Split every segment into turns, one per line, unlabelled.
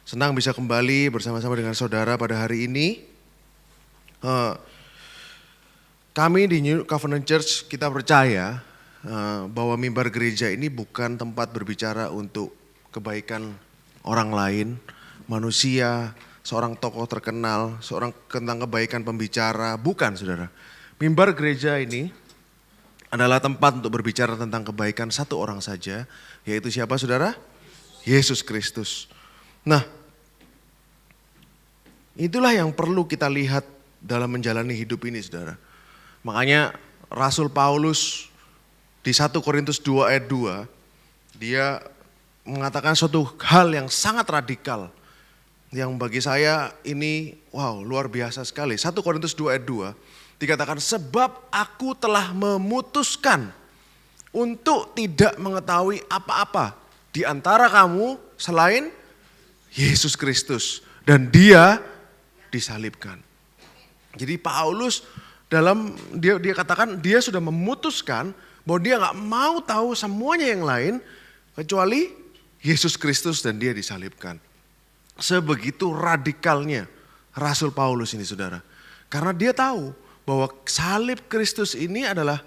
Senang bisa kembali bersama-sama dengan saudara pada hari ini. Kami di New Covenant Church kita percaya bahwa mimbar gereja ini bukan tempat berbicara untuk kebaikan orang lain, manusia, seorang tokoh terkenal, seorang tentang kebaikan pembicara, bukan saudara. Mimbar gereja ini adalah tempat untuk berbicara tentang kebaikan satu orang saja, yaitu siapa saudara? Yesus Kristus. Nah, itulah yang perlu kita lihat dalam menjalani hidup ini saudara. Makanya Rasul Paulus di 1 Korintus 2 ayat 2, dia mengatakan suatu hal yang sangat radikal. Yang bagi saya ini luar biasa sekali. 1 Korintus 2 ayat 2 dikatakan, sebab aku telah memutuskan untuk tidak mengetahui apa-apa di antara kamu selain Yesus Kristus dan dia disalibkan. Jadi Paulus dia katakan dia sudah memutuskan bahwa dia nggak mau tahu semuanya yang lain kecuali Yesus Kristus dan dia disalibkan. Sebegitu radikalnya Rasul Paulus ini saudara. Karena dia tahu bahwa salib Kristus ini adalah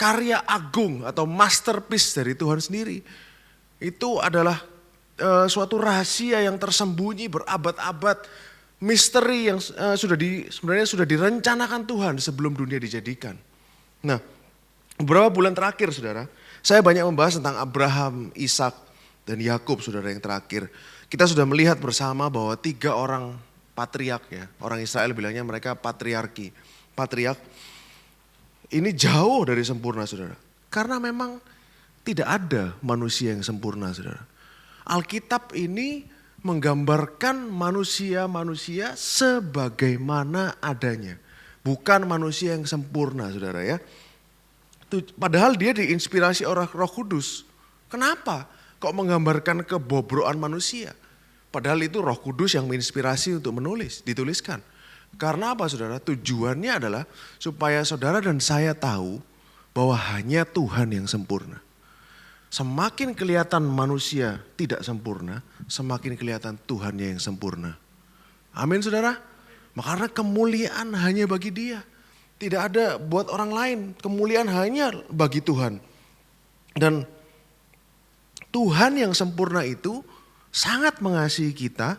karya agung atau masterpiece dari Tuhan sendiri. Itu adalah suatu rahasia yang tersembunyi berabad-abad, misteri yang sebenarnya sudah direncanakan Tuhan sebelum dunia dijadikan. Nah, beberapa bulan terakhir saudara, saya banyak membahas tentang Abraham, Ishak, dan Yakub saudara yang terakhir. Kita sudah melihat bersama bahwa 3 orang patriark ya, orang Israel bilangnya mereka patriarki. Patriark ini jauh dari sempurna saudara. Karena memang tidak ada manusia yang sempurna saudara. Alkitab ini menggambarkan manusia-manusia sebagaimana adanya. Bukan manusia yang sempurna saudara ya. Padahal dia diinspirasi oleh Roh Kudus. Kenapa? Kok menggambarkan kebobrokan manusia? Padahal itu Roh Kudus yang menginspirasi untuk dituliskan. Karena apa saudara? Tujuannya adalah supaya saudara dan saya tahu bahwa hanya Tuhan yang sempurna. Semakin kelihatan manusia tidak sempurna, semakin kelihatan Tuhannya yang sempurna. Amin saudara? Karena kemuliaan hanya bagi Dia. Tidak ada buat orang lain, kemuliaan hanya bagi Tuhan. Dan Tuhan yang sempurna itu sangat mengasihi kita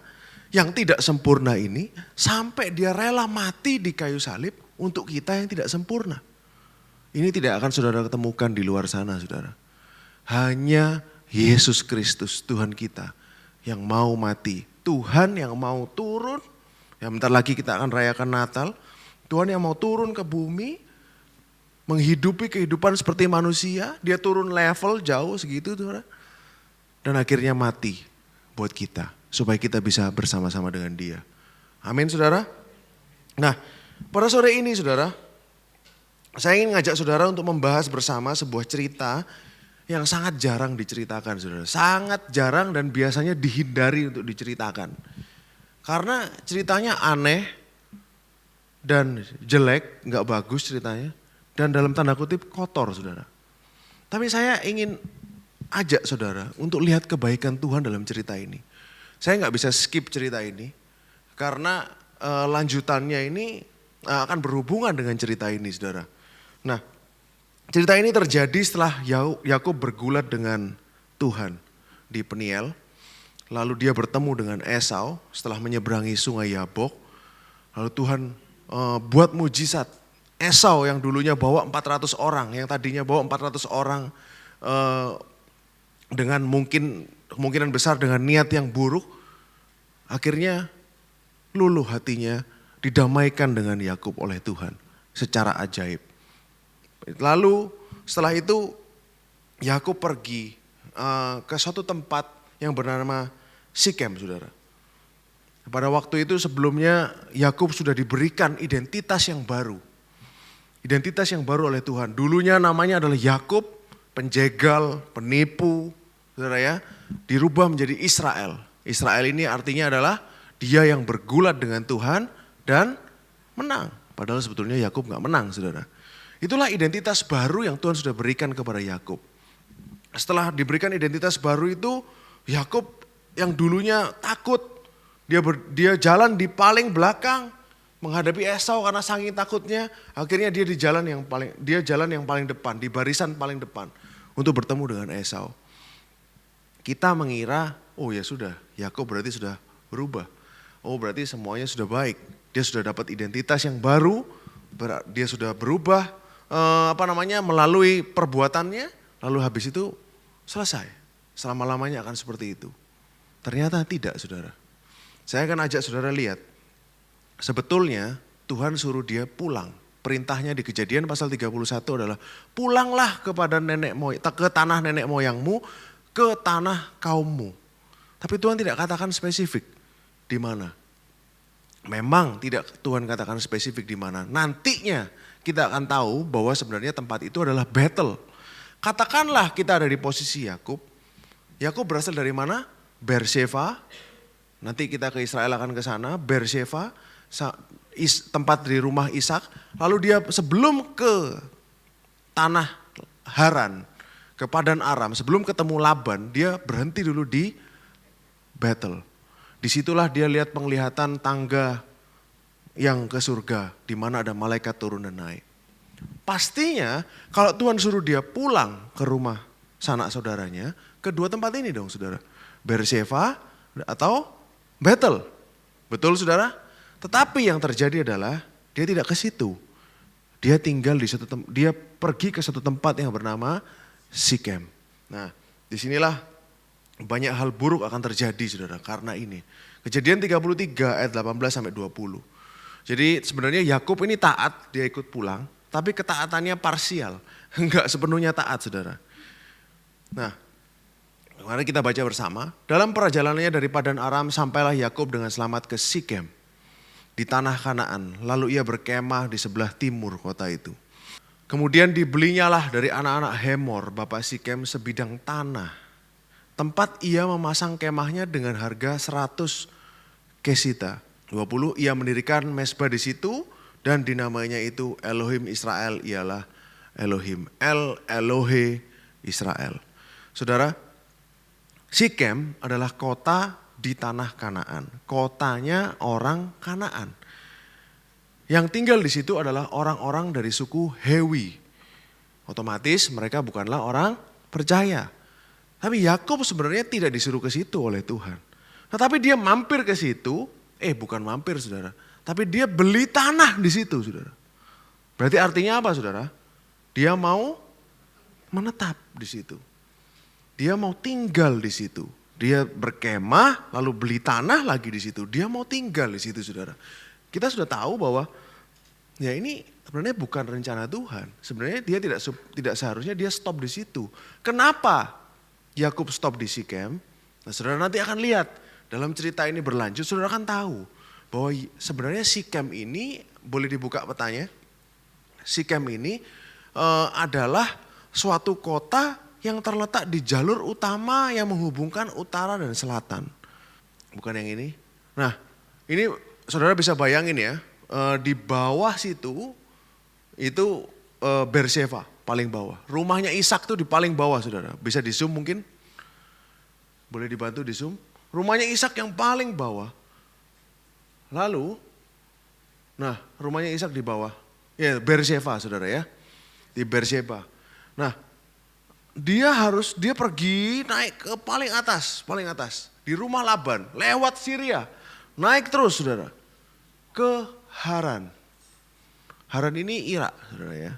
yang tidak sempurna ini sampai dia rela mati di kayu salib untuk kita yang tidak sempurna. Ini tidak akan saudara ketemukan di luar sana saudara. Hanya Yesus Kristus Tuhan kita yang mau mati. Tuhan yang mau turun, ya bentar lagi kita akan rayakan Natal. Tuhan yang mau turun ke bumi, menghidupi kehidupan seperti manusia. Dia turun level jauh segitu saudara. Dan akhirnya mati buat kita, supaya kita bisa bersama-sama dengan dia. Amin saudara. Nah pada sore ini saudara, saya ingin ngajak saudara untuk membahas bersama sebuah cerita yang sangat jarang diceritakan saudara. Sangat jarang dan biasanya dihindari untuk diceritakan. Karena ceritanya aneh dan jelek, gak bagus ceritanya. Dan dalam tanda kutip kotor saudara. Tapi saya ingin ajak saudara untuk lihat kebaikan Tuhan dalam cerita ini. Saya gak bisa skip cerita ini karena lanjutannya ini akan berhubungan dengan cerita ini saudara. Nah cerita ini terjadi setelah Yakub bergulat dengan Tuhan di Peniel. Lalu dia bertemu dengan Esau setelah menyeberangi sungai Yabok. Lalu Tuhan buat mujizat. Esau yang dulunya bawa 400 orang, yang tadinya bawa 400 orang dengan kemungkinan besar dengan niat yang buruk, akhirnya luluh hatinya, didamaikan dengan Yakub oleh Tuhan secara ajaib. Lalu setelah itu Yakub pergi ke suatu tempat yang bernama Sikem saudara. Pada waktu itu sebelumnya Yakub sudah diberikan identitas yang baru. Identitas yang baru oleh Tuhan. Dulunya namanya adalah Yakub, penjegal, penipu, saudara ya, dirubah menjadi Israel. Israel ini artinya adalah dia yang bergulat dengan Tuhan dan menang. Padahal sebetulnya Yakub gak menang saudara. Itulah identitas baru yang Tuhan sudah berikan kepada Yakub. Setelah diberikan identitas baru itu, Yakub yang dulunya takut, dia jalan di paling belakang menghadapi Esau karena saking takutnya, akhirnya dia jalan yang paling depan, di barisan paling depan untuk bertemu dengan Esau. Kita mengira, oh ya sudah, Yakub berarti sudah berubah. Oh berarti semuanya sudah baik. Dia sudah dapat identitas yang baru, dia sudah berubah melalui perbuatannya, lalu habis itu selesai. Selama-lamanya akan seperti itu. Ternyata tidak, saudara. Saya akan ajak saudara lihat, sebetulnya Tuhan suruh dia pulang. Perintahnya di Kejadian pasal 31 adalah pulanglah ke tanah nenek moyangmu, ke tanah kaummu. Tapi Tuhan tidak katakan spesifik di mana. Memang tidak Tuhan katakan spesifik di mana. Nantinya kita akan tahu bahwa sebenarnya tempat itu adalah Betel. Katakanlah kita ada di posisi Yakub. Yakub berasal dari mana? Beersheba. Nanti kita ke Israel akan ke sana. Beersheba, tempat di rumah Ishak. Lalu dia sebelum ke tanah Haran, ke Padan Aram, sebelum ketemu Laban, dia berhenti dulu di Betel. Disitulah dia lihat penglihatan tangga yang ke surga, di mana ada malaikat turun dan naik. Pastinya kalau Tuhan suruh dia pulang ke rumah sanak saudaranya, kedua tempat ini dong saudara. Beersheba atau Betel. Betul saudara? Tetapi yang terjadi adalah dia tidak ke situ. Dia tinggal di dia pergi ke satu tempat yang bernama Sikem. Nah, disinilah banyak hal buruk akan terjadi saudara karena ini. Kejadian 33 ayat 18 sampai 20. Jadi sebenarnya Yakub ini taat, dia ikut pulang, tapi ketaatannya parsial, enggak sepenuhnya taat saudara. Nah, mari kita baca bersama. Dalam perjalanannya dari Padan Aram sampailah Yakub dengan selamat ke Sikem di tanah Kanaan. Lalu ia berkemah di sebelah timur kota itu. Kemudian dibelinyalah dari anak-anak Hemor, bapak Sikem, sebidang tanah. Tempat ia memasang kemahnya dengan harga 100 kesita. 20, ia mendirikan mesbah di situ dan dinamainya itu Elohim Israel ialah Elohim. El Elohe Israel. Saudara, Sikem adalah kota di tanah Kanaan. Kotanya orang Kanaan. Yang tinggal di situ adalah orang-orang dari suku Hewi. Otomatis mereka bukanlah orang percaya. Tapi Yakub sebenarnya tidak disuruh ke situ oleh Tuhan. Tetapi dia mampir ke situ, bukan mampir saudara. Tapi dia beli tanah di situ saudara. Berarti artinya apa saudara? Dia mau menetap di situ. Dia mau tinggal di situ. Dia berkemah lalu beli tanah lagi di situ. Dia mau tinggal di situ saudara. Kita sudah tahu bahwa ya ini sebenarnya bukan rencana Tuhan. Sebenarnya dia tidak seharusnya dia stop di situ. Kenapa Yakub stop di Sikem? Nah saudara nanti akan lihat dalam cerita ini berlanjut saudara akan tahu bahwa sebenarnya Sikem ini boleh dibuka petanya. Sikem ini adalah suatu kota yang terletak di jalur utama yang menghubungkan utara dan selatan. Bukan yang ini. Nah ini saudara bisa bayangin ya, di bawah situ itu Beersheba paling bawah. Rumahnya Ishak tuh di paling bawah saudara. Bisa di zoom mungkin? Boleh dibantu di zoom? Rumahnya Ishak yang paling bawah. Lalu, nah rumahnya Ishak di bawah. Ya Beersheba saudara ya. Di Beersheba. Nah dia pergi naik ke paling atas. Di rumah Laban, lewat Syria. Naik terus saudara. Ke Haran. Haran ini Irak saudara ya.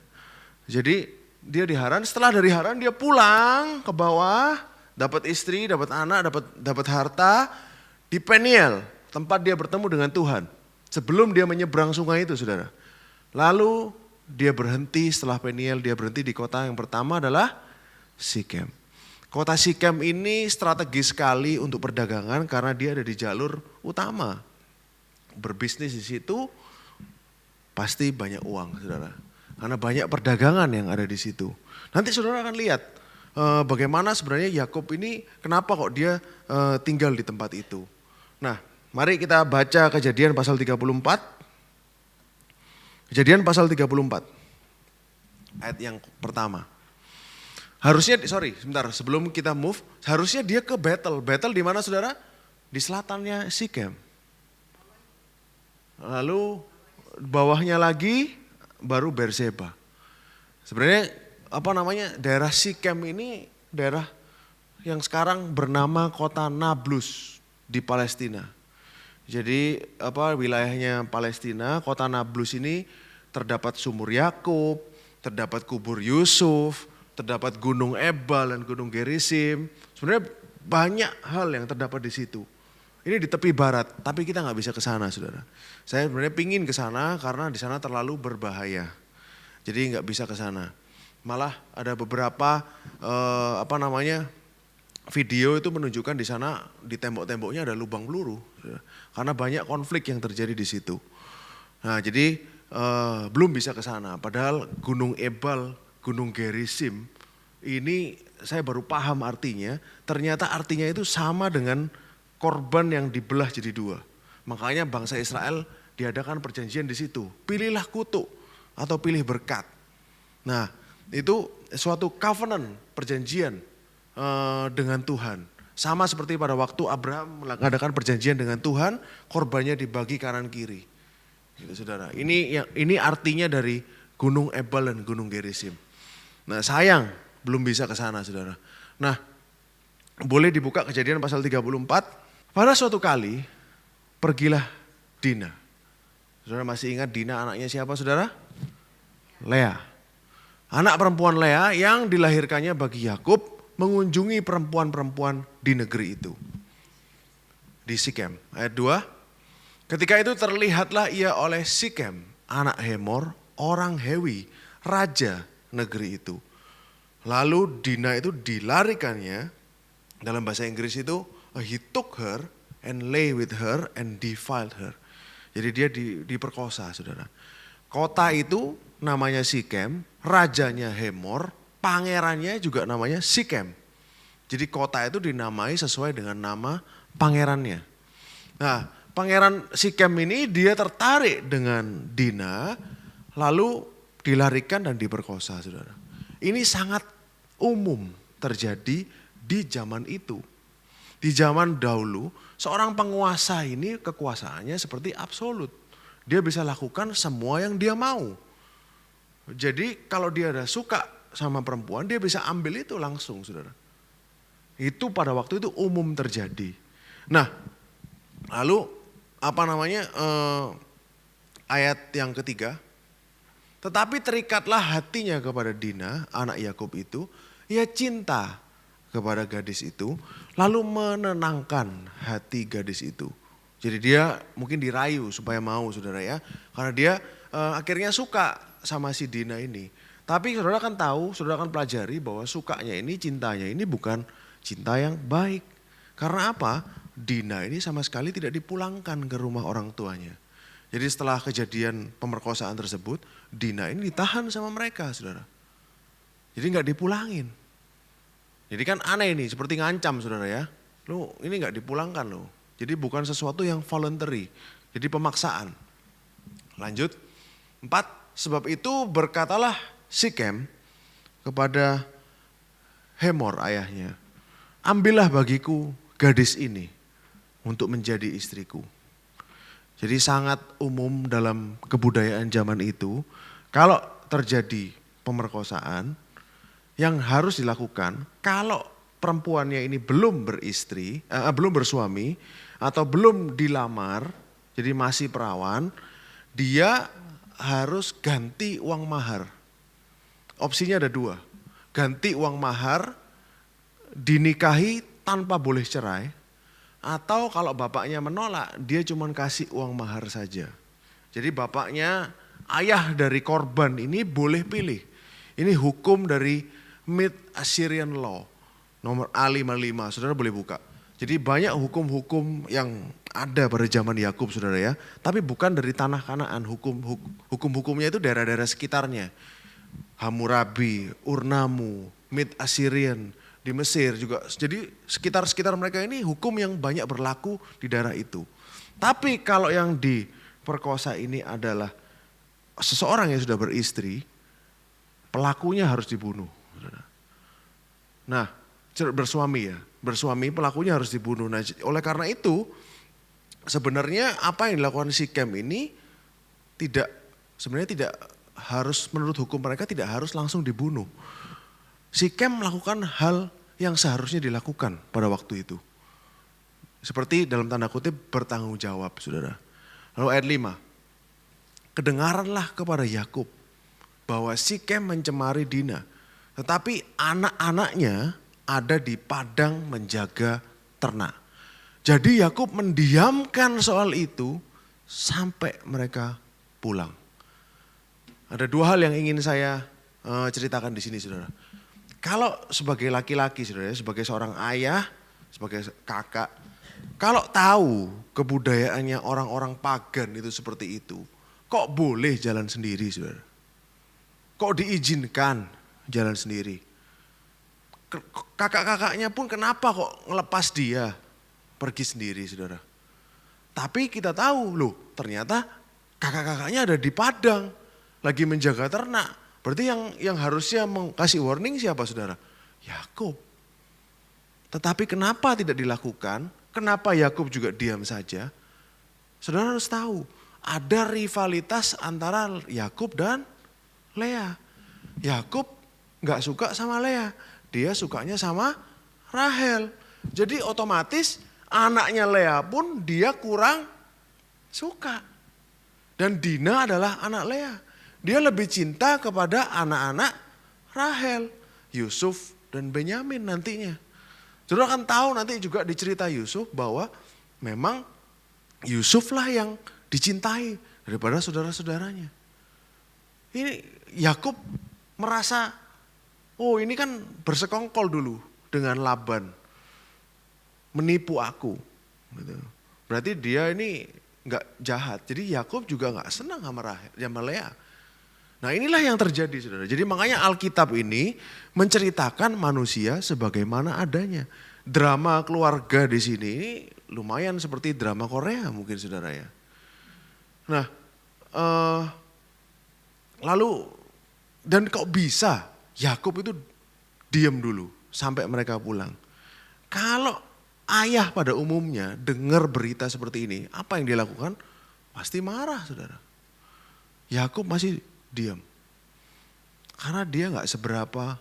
Jadi dia di Haran, setelah dari Haran dia pulang ke bawah, dapat istri, dapat anak, dapat harta di Peniel, tempat dia bertemu dengan Tuhan. Sebelum dia menyeberang sungai itu saudara. Lalu dia berhenti setelah Peniel, dia berhenti di kota yang pertama adalah Sikem. Kota Sikem ini strategis sekali untuk perdagangan karena dia ada di jalur utama. Berbisnis di situ pasti banyak uang saudara. Karena banyak perdagangan yang ada di situ. Nanti saudara akan lihat bagaimana sebenarnya Yakub ini kenapa kok dia tinggal di tempat itu. Nah mari kita baca Kejadian pasal 34. Kejadian pasal 34 ayat yang pertama. Harusnya, sebentar, sebelum kita move, harusnya dia ke Betel. Betel di mana saudara? Di selatannya Sikem. Lalu bawahnya lagi baru Berseba. Sebenarnya daerah Sikem ini daerah yang sekarang bernama kota Nablus di Palestina. Jadi wilayahnya Palestina, kota Nablus ini terdapat sumur Yakub, terdapat kubur Yusuf, terdapat gunung Ebal dan gunung Gerisim. Sebenarnya banyak hal yang terdapat di situ. Ini di tepi barat, tapi kita nggak bisa ke sana, saudara. Saya sebenarnya pingin ke sana karena di sana terlalu berbahaya. Jadi nggak bisa ke sana. Malah ada beberapa video itu menunjukkan di sana di tembok-temboknya ada lubang peluru, saudara. Karena banyak konflik yang terjadi di situ. Nah, jadi belum bisa ke sana. Padahal Gunung Ebal, Gunung Gerisim ini saya baru paham artinya. Ternyata artinya itu sama dengan korban yang dibelah jadi dua. Makanya bangsa Israel diadakan perjanjian di situ. Pilihlah kutuk atau pilih berkat. Nah, itu suatu covenant, perjanjian dengan Tuhan. Sama seperti pada waktu Abraham mengadakan perjanjian dengan Tuhan, korbannya dibagi kanan kiri. Gitu, saudara. Ini artinya dari Gunung Ebal dan Gunung Gerisim. Nah, sayang belum bisa ke sana, saudara. Nah, boleh dibuka Kejadian pasal 34. Pada suatu kali, pergilah Dina. Saudara masih ingat Dina anaknya siapa, saudara? Lea. Anak perempuan Lea yang dilahirkannya bagi Yakub mengunjungi perempuan-perempuan di negeri itu. Di Sikem. Ayat 2. Ketika itu terlihatlah ia oleh Sikem, anak Hemor, orang Hewi, raja negeri itu. Lalu Dina itu dilarikannya, dalam bahasa Inggris itu, he took her and lay with her and defiled her. Jadi dia diperkosa, saudara. Kota itu namanya Sikem, rajanya Hemor, pangerannya juga namanya Sikem. Jadi kota itu dinamai sesuai dengan nama pangerannya. Nah, pangeran Sikem ini dia tertarik dengan Dina, lalu dilarikan dan diperkosa, saudara. Ini sangat umum terjadi di zaman itu. Di zaman dahulu, seorang penguasa ini kekuasaannya seperti absolut. Dia bisa lakukan semua yang dia mau. Jadi kalau dia ada suka sama perempuan, dia bisa ambil itu langsung, saudara. Itu pada waktu itu umum terjadi. Nah, lalu ayat yang ketiga. Tetapi terikatlah hatinya kepada Dina, anak Yakub itu, ia cinta kepada gadis itu, lalu menenangkan hati gadis itu. Jadi dia mungkin dirayu supaya mau, saudara ya. Karena dia akhirnya suka sama si Dina ini. Tapi saudara kan tahu, saudara kan pelajari bahwa sukanya ini, cintanya ini bukan cinta yang baik. Karena apa? Dina ini sama sekali tidak dipulangkan ke rumah orang tuanya. Jadi setelah kejadian pemerkosaan tersebut, Dina ini ditahan sama mereka, saudara. Jadi nggak dipulangin. Jadi kan aneh nih, seperti ngancam, saudara ya. Lu ini nggak dipulangkan loh. Jadi bukan sesuatu yang voluntary, jadi pemaksaan. Lanjut, 4, sebab itu berkatalah Sikem kepada Hemor ayahnya, ambillah bagiku gadis ini untuk menjadi istriku. Jadi sangat umum dalam kebudayaan zaman itu, kalau terjadi pemerkosaan, yang harus dilakukan kalau perempuannya ini belum bersuami atau belum dilamar, jadi masih perawan, dia harus ganti uang mahar. Opsinya ada 2, ganti uang mahar, dinikahi tanpa boleh cerai, atau kalau bapaknya menolak, dia cuma kasih uang mahar saja. Jadi bapaknya, ayah dari korban ini boleh pilih. Ini hukum dari Mid-Assyrian Law, nomor A55, saudara boleh buka. Jadi banyak hukum-hukum yang ada pada zaman Yakub, saudara ya. Tapi bukan dari tanah Kanaan, hukum-hukumnya itu daerah-daerah sekitarnya. Hammurabi, Urnamu, Mid-Assyrian, di Mesir juga. Jadi sekitar-sekitar mereka ini hukum yang banyak berlaku di daerah itu. Tapi kalau yang diperkosa ini adalah seseorang yang sudah beristri, pelakunya harus dibunuh. Nah, bersuami ya. Bersuami pelakunya harus dibunuh. Nah, oleh karena itu sebenarnya apa yang dilakukan Sikem ini sebenarnya tidak harus, menurut hukum mereka tidak harus langsung dibunuh. Sikem melakukan hal yang seharusnya dilakukan pada waktu itu. Seperti dalam tanda kutip bertanggung jawab, saudara. Lalu ayat 5. Kedengaranlah kepada Yakub bahwa Sikem mencemari Dina. Tetapi anak-anaknya ada di padang menjaga ternak. Jadi Yakub mendiamkan soal itu sampai mereka pulang. Ada dua hal yang ingin saya ceritakan di sini, saudara. Kalau sebagai laki-laki, saudara, sebagai seorang ayah, sebagai kakak, kalau tahu kebudayaannya orang-orang pagan itu seperti itu, kok boleh jalan sendiri, saudara? Kok diizinkan jalan sendiri? Kakak-kakaknya pun kenapa kok ngelepas dia pergi sendiri, saudara? Tapi kita tahu loh, ternyata kakak-kakaknya ada di padang, lagi menjaga ternak. Berarti yang harusnya kasih warning siapa, saudara? Yakub. Tetapi kenapa tidak dilakukan? Kenapa Yakub juga diam saja? Saudara harus tahu, ada rivalitas antara Yakub dan Lea. Yakub gak suka sama Lea, dia sukanya sama Rahel. Jadi otomatis anaknya Lea pun dia kurang suka. Dan Dina adalah anak Lea. Dia lebih cinta kepada anak-anak Rahel, Yusuf dan Benyamin nantinya. Saudara kan tahu nanti juga di cerita Yusuf bahwa memang Yusuflah yang dicintai daripada saudara-saudaranya. Ini Yakub merasa, oh ini kan bersekongkol dulu dengan Laban, menipu aku. Berarti dia ini nggak jahat. Jadi Yakub juga nggak senang sama Rahel, sama Lea. Nah inilah yang terjadi, saudara. Jadi makanya Alkitab ini menceritakan manusia sebagaimana adanya. Drama keluarga di sini ini lumayan seperti drama Korea mungkin, saudara ya. Nah lalu dan kok bisa Yakub itu diam dulu sampai mereka pulang. Kalau ayah pada umumnya dengar berita seperti ini, apa yang dia lakukan? Pasti marah, saudara. Yakub masih diam. Karena dia gak seberapa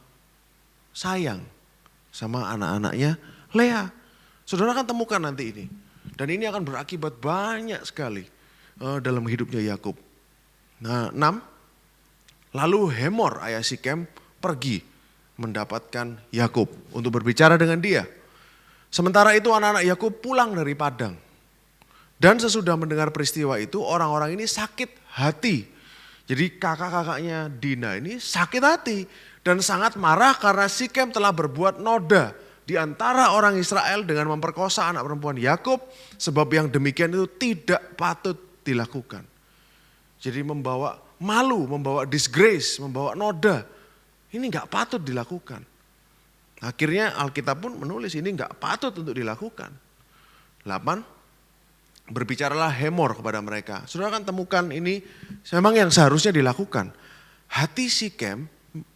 sayang sama anak-anaknya Lea. Saudara kan temukan nanti ini. Dan ini akan berakibat banyak sekali dalam hidupnya Yakub. Nah 6. Lalu Hemor ayah Sikem pergi mendapatkan Yakub untuk berbicara dengan dia. Sementara itu anak-anak Yakub pulang dari padang. Dan sesudah mendengar peristiwa itu orang-orang ini sakit hati. Jadi kakak-kakaknya Dina ini sakit hati dan sangat marah karena Sikem telah berbuat noda di antara orang Israel dengan memperkosa anak perempuan Yakub, sebab yang demikian itu tidak patut dilakukan. Jadi membawa malu, membawa disgrace, membawa noda, ini gak patut dilakukan. Akhirnya Alkitab pun menulis ini gak patut untuk dilakukan. 8. Berbicaralah Hemor kepada mereka. Saudara kan temukan ini memang yang seharusnya dilakukan. Hati Sikem,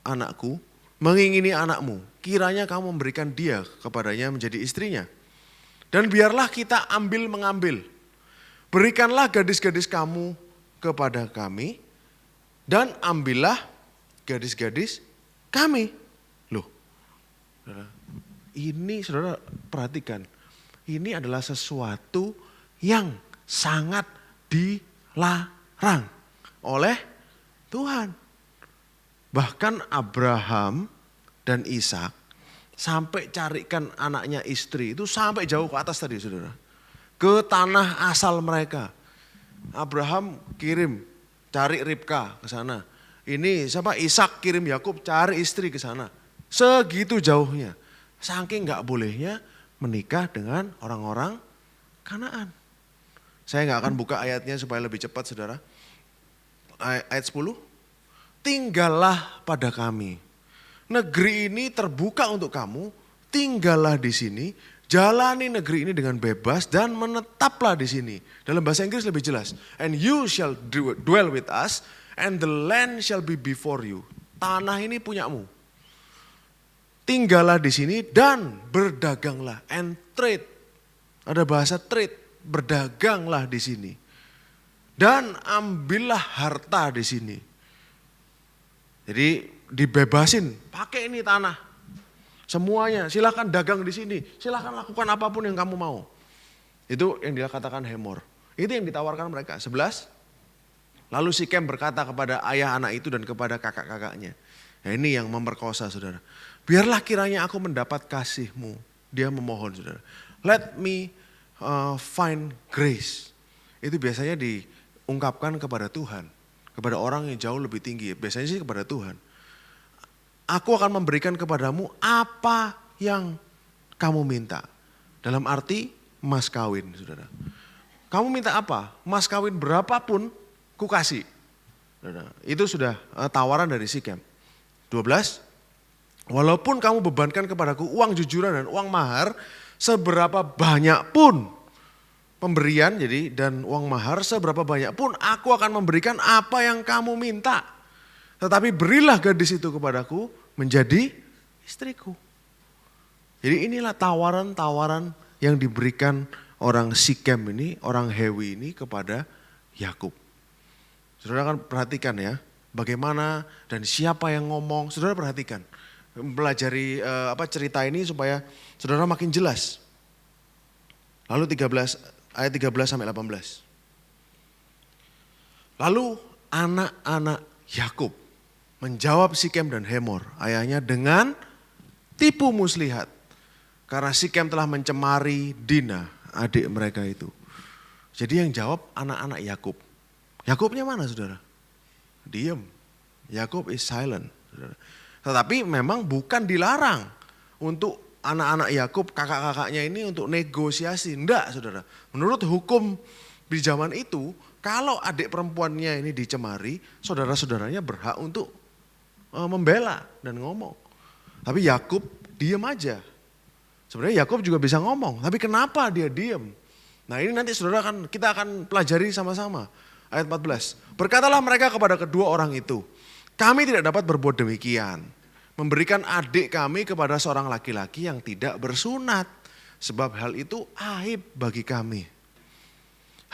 anakku, mengingini anakmu. Kiranya kamu memberikan dia kepadanya menjadi istrinya. Dan biarlah kita ambil mengambil. Berikanlah gadis-gadis kamu kepada kami. Dan ambillah gadis-gadis kami. Loh, saudara, ini saudara perhatikan. Ini adalah sesuatu yang sangat dilarang oleh Tuhan. Bahkan Abraham dan Ishak sampai carikan anaknya istri itu sampai jauh ke atas tadi, saudara. Ke tanah asal mereka. Abraham kirim cari Ribka ke sana. Ini siapa? Ishak kirim Yakub cari istri ke sana. Segitu jauhnya. Saking gak bolehnya menikah dengan orang-orang Kanaan. Saya gak akan buka ayatnya supaya lebih cepat, saudara. Ayat 10. Tinggallah pada kami. Negeri ini terbuka untuk kamu. Tinggallah di sini. Jalani negeri ini dengan bebas dan menetaplah di sini. Dalam bahasa Inggris lebih jelas. And you shall dwell with us and the land shall be before you. Tanah ini punyamu. tinggallah di sini dan berdaganglah, and trade. Ada bahasa trade, berdaganglah di sini. Dan ambillah harta di sini. Jadi dibebasin, pakai ini tanah. Semuanya, silakan dagang di sini, silakan lakukan apapun yang kamu mau. Itu yang dikatakan Hemor. Itu yang ditawarkan mereka. 11. Lalu Sikem berkata kepada ayah anak itu dan kepada kakak-kakaknya. Nah, ini yang memperkosa, saudara. Biarlah kiranya aku mendapat kasih-Mu. Dia memohon, saudara. Let me find grace. Itu biasanya diungkapkan kepada Tuhan. Kepada orang yang jauh lebih tinggi. Biasanya sih kepada Tuhan. Aku akan memberikan kepadamu apa yang kamu minta. Dalam arti mas kawin, saudara. Kamu minta apa? Mas kawin berapapun ku kasih. Saudara. Itu sudah tawaran dari Sikem. 12. Walaupun kamu bebankan kepadaku uang jujuran dan uang mahar, seberapa banyak pun pemberian jadi dan uang mahar, seberapa banyak pun aku akan memberikan apa yang kamu minta. Tetapi berilah gadis itu kepadaku menjadi istriku. Jadi inilah tawaran-tawaran yang diberikan orang Sikem ini, orang Hewi ini kepada Yakub. Saudara kan perhatikan ya, bagaimana dan siapa yang ngomong. Saudara perhatikan, pelajari cerita ini supaya saudara makin jelas. Lalu ayat 13 sampai 18. Lalu anak-anak Yakub menjawab Sikem dan Hemor, ayahnya, dengan tipu muslihat. Karena Sikem telah mencemari Dina, adik mereka itu. Jadi yang jawab anak-anak Yakub. Yakubnya mana, saudara? Diam. Yakub is silent, saudara. Tetapi memang bukan dilarang untuk anak-anak Yakub, kakak-kakaknya ini untuk negosiasi. Enggak, saudara. Menurut hukum di zaman itu, kalau adik perempuannya ini dicemari, saudara-saudaranya berhak untuk membela dan ngomong. Tapi Yakub diam aja. Sebenarnya Yakub juga bisa ngomong, tapi kenapa dia diam? Nah ini nanti saudara kita akan pelajari sama-sama. Ayat 14. Berkatalah mereka kepada kedua orang itu, kami tidak dapat berbuat demikian, memberikan adik kami kepada seorang laki-laki yang tidak bersunat, sebab hal itu aib bagi kami.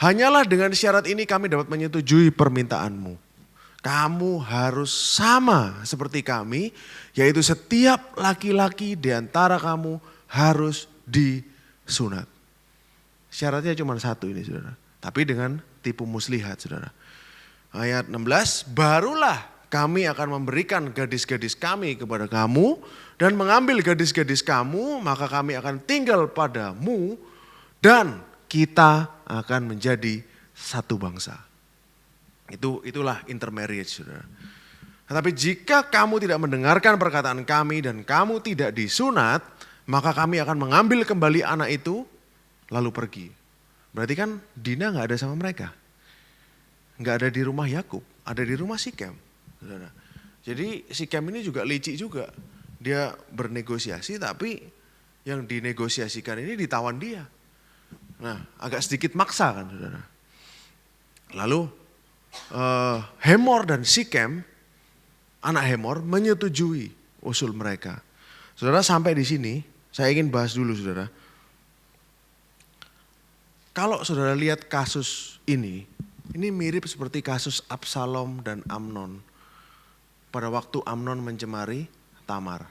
Hanyalah dengan syarat ini kami dapat menyetujui permintaanmu. Kamu harus sama seperti kami, yaitu setiap laki-laki di antara kamu harus disunat. Syaratnya cuma satu ini, saudara. Tapi dengan tipu muslihat, saudara. Ayat 16, barulah kami akan memberikan gadis-gadis kami kepada kamu dan mengambil gadis-gadis kamu, maka kami akan tinggal padamu dan kita akan menjadi satu bangsa. Itulah intermarriage, saudara. Tetapi jika kamu tidak mendengarkan perkataan kami dan kamu tidak disunat, maka kami akan mengambil kembali anak itu lalu pergi. Berarti kan Dina gak ada sama mereka. Gak ada di rumah Yakub, ada di rumah Sikem. Saudara. Jadi Sikem ini juga licik juga. Dia bernegosiasi tapi yang dinegosiasikan ini ditawan dia. Nah agak sedikit maksa kan, saudara. Lalu Hemor dan Sikem, anak Hemor, menyetujui usul mereka. Saudara, sampai di sini saya ingin bahas dulu, saudara. Kalau saudara lihat kasus ini mirip seperti kasus Absalom dan Amnon. Pada waktu Amnon mencemari Tamar.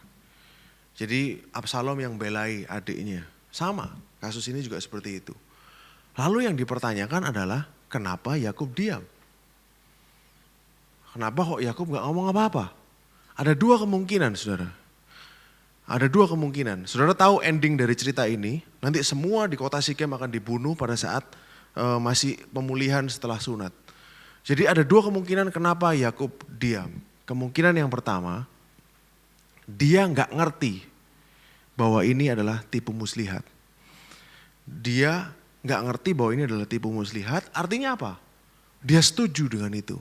Jadi Absalom yang belai adiknya. Sama, kasus ini juga seperti itu. Lalu yang dipertanyakan adalah kenapa Yakub diam? Kenapa kok Yakub gak ngomong apa-apa? Ada dua kemungkinan, saudara. Ada dua kemungkinan. Saudara tahu ending dari cerita ini, nanti semua di kota Sikem akan dibunuh pada saat masih pemulihan setelah sunat. Jadi ada dua kemungkinan kenapa Yakub diam. Kemungkinan yang pertama, dia gak ngerti bahwa ini adalah tipu muslihat. Dia gak ngerti bahwa ini adalah tipu muslihat, artinya apa? Dia setuju dengan itu.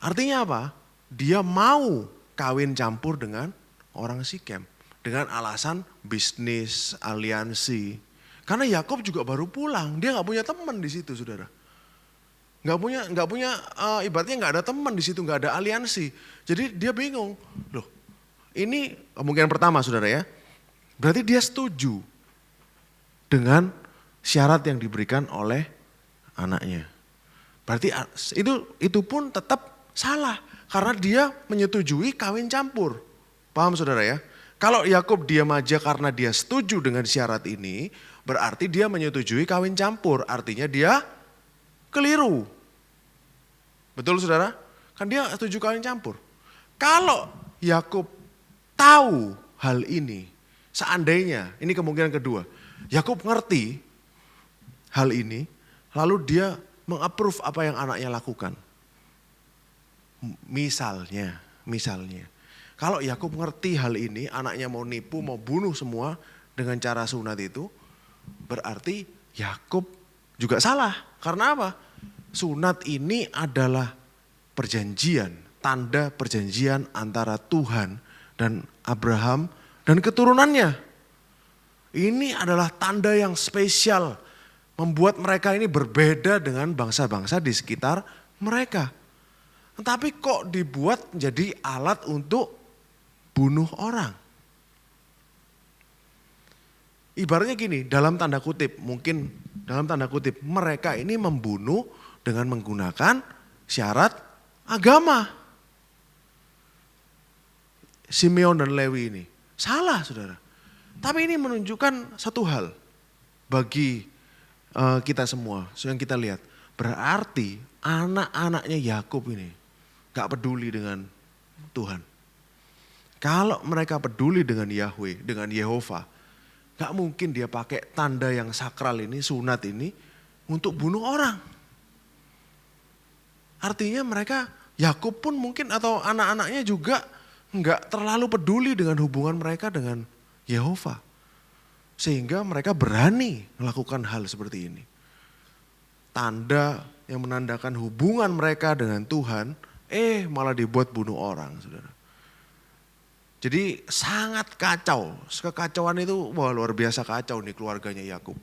Artinya apa? Dia mau kawin campur dengan orang Sikem dengan alasan bisnis, aliansi. Karena Yakub juga baru pulang, dia nggak punya teman di situ, saudara. Nggak punya ibaratnya nggak ada teman di situ, nggak ada aliansi. Jadi dia bingung, loh Ini kemungkinan pertama saudara ya. Berarti dia setuju dengan syarat yang diberikan oleh anaknya. Berarti itu pun tetap salah. Karena dia menyetujui kawin campur. Paham saudara ya? Kalau Yakub diam aja karena dia setuju dengan syarat ini, berarti dia menyetujui kawin campur. Artinya dia keliru. Betul saudara? Kan dia setuju kawin campur. Kalau Yakub tahu hal ini, seandainya, ini kemungkinan kedua, Yakub ngerti hal ini, lalu dia mengapprove apa yang anaknya lakukan. Misalnya, kalau Yakub ngerti hal ini, anaknya mau nipu, mau bunuh semua dengan cara sunat itu, berarti Yakub juga salah. Karena apa? Sunat ini adalah perjanjian, tanda perjanjian antara Tuhan dan Abraham dan keturunannya. Ini adalah tanda yang spesial, membuat mereka ini berbeda dengan bangsa-bangsa di sekitar mereka. Tetapi kok dibuat jadi alat untuk bunuh orang? Ibaratnya gini, dalam tanda kutip, mungkin dalam tanda kutip, mereka ini membunuh dengan menggunakan syarat agama. Simeon dan Lewi ini. Salah saudara. Tapi ini menunjukkan satu hal bagi kita semua, yang kita lihat. Berarti anak-anaknya Yakub ini gak peduli dengan Tuhan. Kalau mereka peduli dengan Yahweh, dengan Yehova, gak mungkin dia pakai tanda yang sakral ini, sunat ini, untuk bunuh orang. Artinya mereka, Yakub pun mungkin atau anak-anaknya juga gak terlalu peduli dengan hubungan mereka dengan Yehova. Sehingga mereka berani melakukan hal seperti ini. Tanda yang menandakan hubungan mereka dengan Tuhan, malah dibuat bunuh orang, saudara. Jadi sangat kacau, kekacauan itu wah luar biasa kacau nih keluarganya Yakub.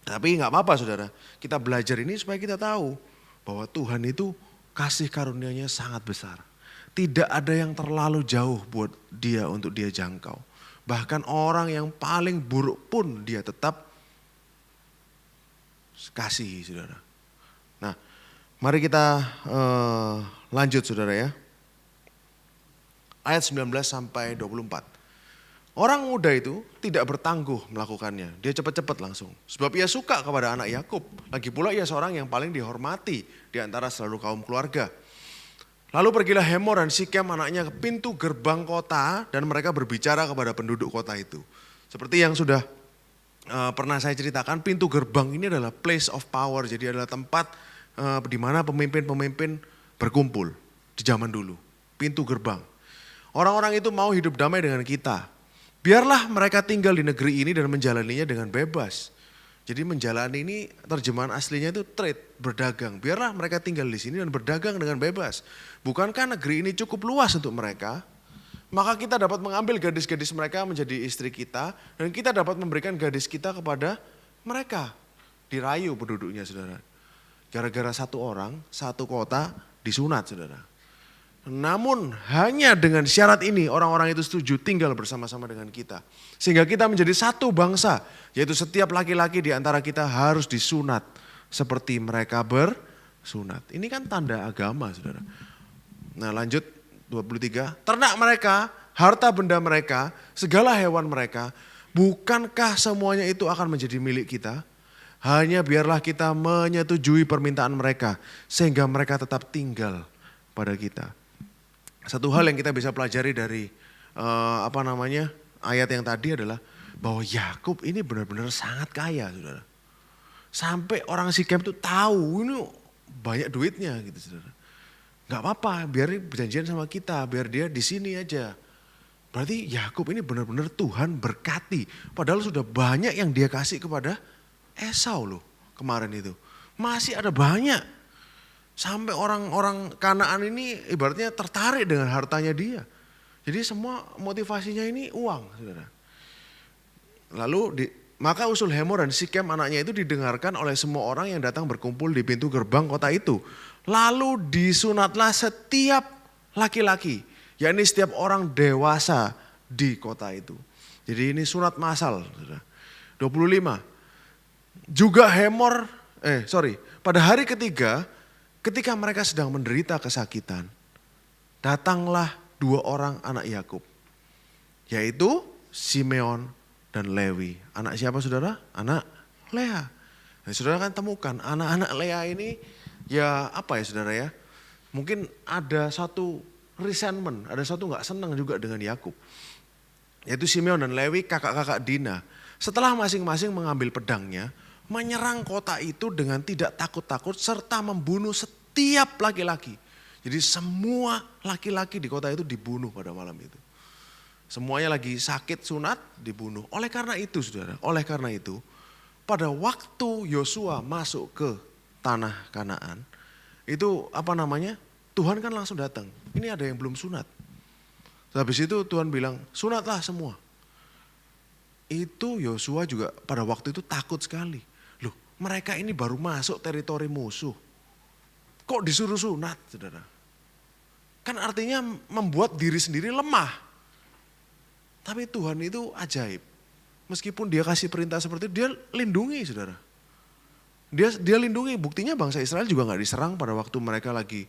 Tapi gak apa-apa saudara, kita belajar ini supaya kita tahu bahwa Tuhan itu kasih karunia-Nya sangat besar. Tidak ada yang terlalu jauh buat dia untuk dia jangkau. Bahkan orang yang paling buruk pun dia tetap kasihi saudara. Nah mari kita lanjut saudara ya. Ayat 19 sampai 24. Orang muda itu tidak bertangguh melakukannya. Dia cepat-cepat langsung. Sebab ia suka kepada anak Yakub. Lagi pula ia seorang yang paling dihormati di antara seluruh kaum keluarga. Lalu pergilah Hemor dan Sikem anaknya ke pintu gerbang kota dan mereka berbicara kepada penduduk kota itu. Seperti yang sudah pernah saya ceritakan, pintu gerbang ini adalah place of power. Jadi adalah tempat di mana pemimpin-pemimpin berkumpul di zaman dulu. Pintu gerbang. Orang-orang itu mau hidup damai dengan kita. Biarlah mereka tinggal di negeri ini dan menjalaninya dengan bebas. Jadi menjalani ini terjemahan aslinya itu trade, berdagang. Biarlah mereka tinggal di sini dan berdagang dengan bebas. Bukankah negeri ini cukup luas untuk mereka? Maka kita dapat mengambil gadis-gadis mereka menjadi istri kita. Dan kita dapat memberikan gadis kita kepada mereka. Dirayu penduduknya saudara. Gara-gara satu orang, satu kota disunat saudara. Namun hanya dengan syarat ini orang-orang itu setuju tinggal bersama-sama dengan kita. Sehingga kita menjadi satu bangsa. Yaitu setiap laki-laki di antara kita harus disunat. Seperti mereka bersunat. Ini kan tanda agama saudara. Nah lanjut 23. Ternak mereka, harta benda mereka, segala hewan mereka. Bukankah semuanya itu akan menjadi milik kita? Hanya biarlah kita menyetujui permintaan mereka. Sehingga mereka tetap tinggal pada kita. Satu hal yang kita bisa pelajari dari ayat yang tadi adalah bahwa Yakub ini benar-benar sangat kaya, saudara. Sampai orang Sikem itu tahu ini banyak duitnya, gitu, saudara. Gak apa-apa, biar berjanjian sama kita, biar dia di sini aja. Berarti Yakub ini benar-benar Tuhan berkati. Padahal sudah banyak yang dia kasih kepada Esau loh kemarin itu. Masih ada banyak. Sampai orang-orang Kanaan ini ibaratnya tertarik dengan hartanya dia. Jadi semua motivasinya ini uang, saudara. Lalu maka usul Hemor dan Sikem anaknya itu didengarkan oleh semua orang yang datang berkumpul di pintu gerbang kota itu. Lalu disunatlah setiap laki-laki yakni setiap orang dewasa di kota itu. Jadi ini sunat massal. 25. Juga pada hari ketiga ketika mereka sedang menderita kesakitan, datanglah 2 orang anak Yakub, yaitu Simeon dan Lewi. Anak siapa saudara? Anak Lea. Nah, saudara kan temukan anak-anak Lea ini ya apa ya saudara ya? Mungkin ada satu resentment, ada satu gak senang juga dengan Yakub. Yaitu Simeon dan Lewi, kakak-kakak Dina. Setelah masing-masing mengambil pedangnya, menyerang kota itu dengan tidak takut-takut serta membunuh setiap laki-laki. Jadi semua laki-laki di kota itu dibunuh pada malam itu. Semuanya lagi sakit sunat dibunuh. Oleh karena itu saudara, pada waktu Yosua masuk ke tanah Kanaan, itu Tuhan kan langsung datang. Ini ada yang belum sunat. Habis itu Tuhan bilang, sunatlah semua. Itu Yosua juga pada waktu itu takut sekali. Loh, mereka ini baru masuk teritori musuh. Kok disuruh sunat, saudara? Kan artinya membuat diri sendiri lemah. Tapi Tuhan itu ajaib. Meskipun dia kasih perintah seperti itu, dia lindungi saudara. Dia lindungi, buktinya bangsa Israel juga gak diserang pada waktu mereka lagi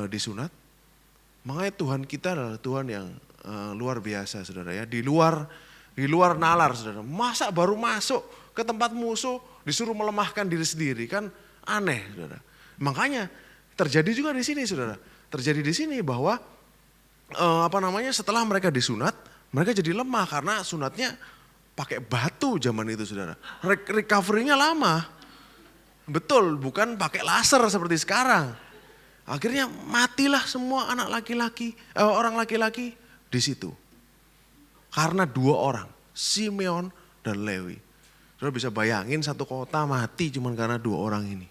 disunat. Makanya Tuhan kita adalah Tuhan yang luar biasa saudara ya. Di luar nalar saudara. Masa baru masuk ke tempat musuh disuruh melemahkan diri sendiri, kan aneh saudara. Makanya terjadi juga di sini saudara. Terjadi di sini bahwa setelah mereka disunat, mereka jadi lemah karena sunatnya pakai batu zaman itu saudara. Recovery-nya lama. Betul, bukan pakai laser seperti sekarang. Akhirnya matilah semua orang laki-laki di situ. Karena 2 orang, Simeon dan Lewi. Saudara bisa bayangin satu kota mati cuma karena 2 orang ini.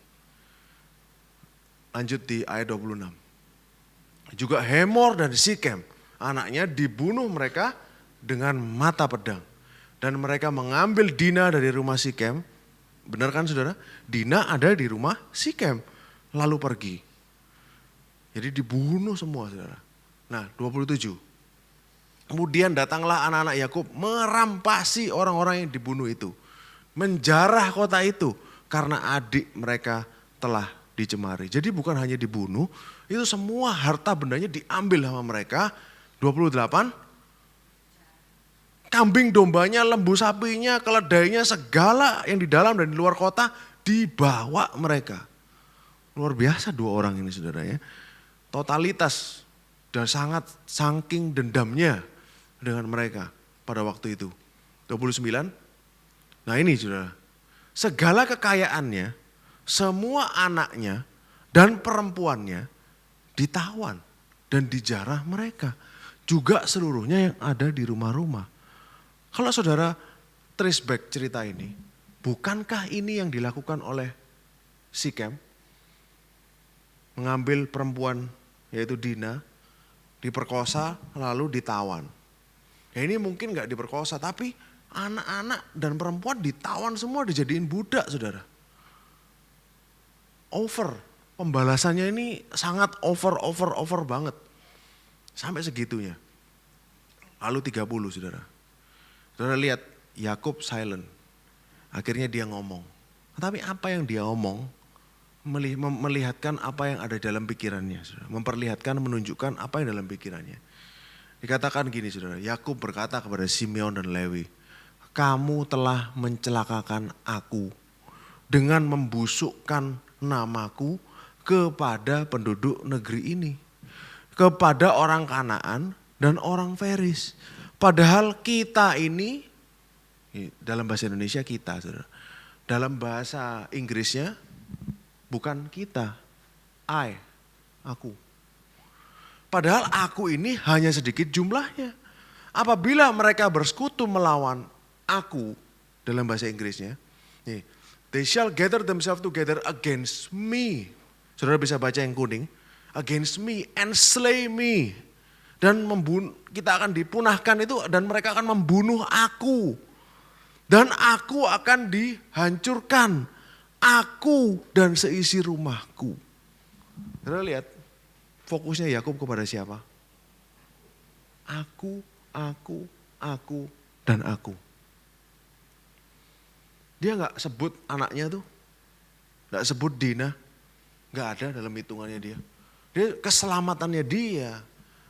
Lanjut di ayat 26. Juga Hemor dan Sikem, anaknya dibunuh mereka dengan mata pedang. Dan mereka mengambil Dina dari rumah Sikem. Benar kan saudara? Dina ada di rumah Sikem. Lalu pergi. Jadi dibunuh semua saudara. Nah 27. Kemudian datanglah anak-anak Yakub merampasi orang-orang yang dibunuh itu. Menjarah kota itu karena adik mereka telah dicemari. Jadi bukan hanya dibunuh, itu semua harta bendanya diambil sama mereka. 28. Kambing dombanya, lembu sapinya, keledainya, segala yang di dalam dan di luar kota dibawa mereka. Luar biasa 2 orang ini saudara ya. Totalitas dan sangat saking dendamnya dengan mereka pada waktu itu. 29. Nah ini saudara. Segala kekayaannya, semua anaknya dan perempuannya ditawan dan dijarah mereka. Juga seluruhnya yang ada di rumah-rumah. Kalau saudara trace back cerita ini, bukankah ini yang dilakukan oleh Sikem? Mengambil perempuan yaitu Dina, diperkosa lalu ditawan. Ya ini mungkin gak diperkosa tapi anak-anak dan perempuan ditawan semua dijadiin budak saudara. Over, pembalasannya ini sangat over banget. Sampai segitunya. Lalu 30 saudara. Saudara lihat Yakub silent. Akhirnya dia ngomong. Tapi apa yang dia ngomong melihatkan apa yang ada dalam pikirannya. Saudara. Memperlihatkan, menunjukkan apa yang dalam pikirannya. Dikatakan gini saudara. Yakub berkata kepada Simeon dan Lewi. Kamu telah mencelakakan aku dengan membusukkan namaku kepada penduduk negeri ini. Kepada orang Kanaan dan orang Feris. Padahal kita ini, dalam bahasa Indonesia kita, saudara. Dalam bahasa Inggrisnya bukan kita, aku. Padahal aku ini hanya sedikit jumlahnya. Apabila mereka bersekutu melawan aku, dalam bahasa Inggrisnya, they shall gather themselves together against me. Saudara bisa baca yang kuning, against me and slay me. Dan kita akan dipunahkan itu dan mereka akan membunuh aku. Dan aku akan dihancurkan. Aku dan seisi rumahku. Saudara lihat fokusnya Yakub kepada siapa? aku, dan aku. Dia gak sebut anaknya tuh, gak sebut Dina, gak ada dalam hitungannya dia. Dia keselamatannya dia,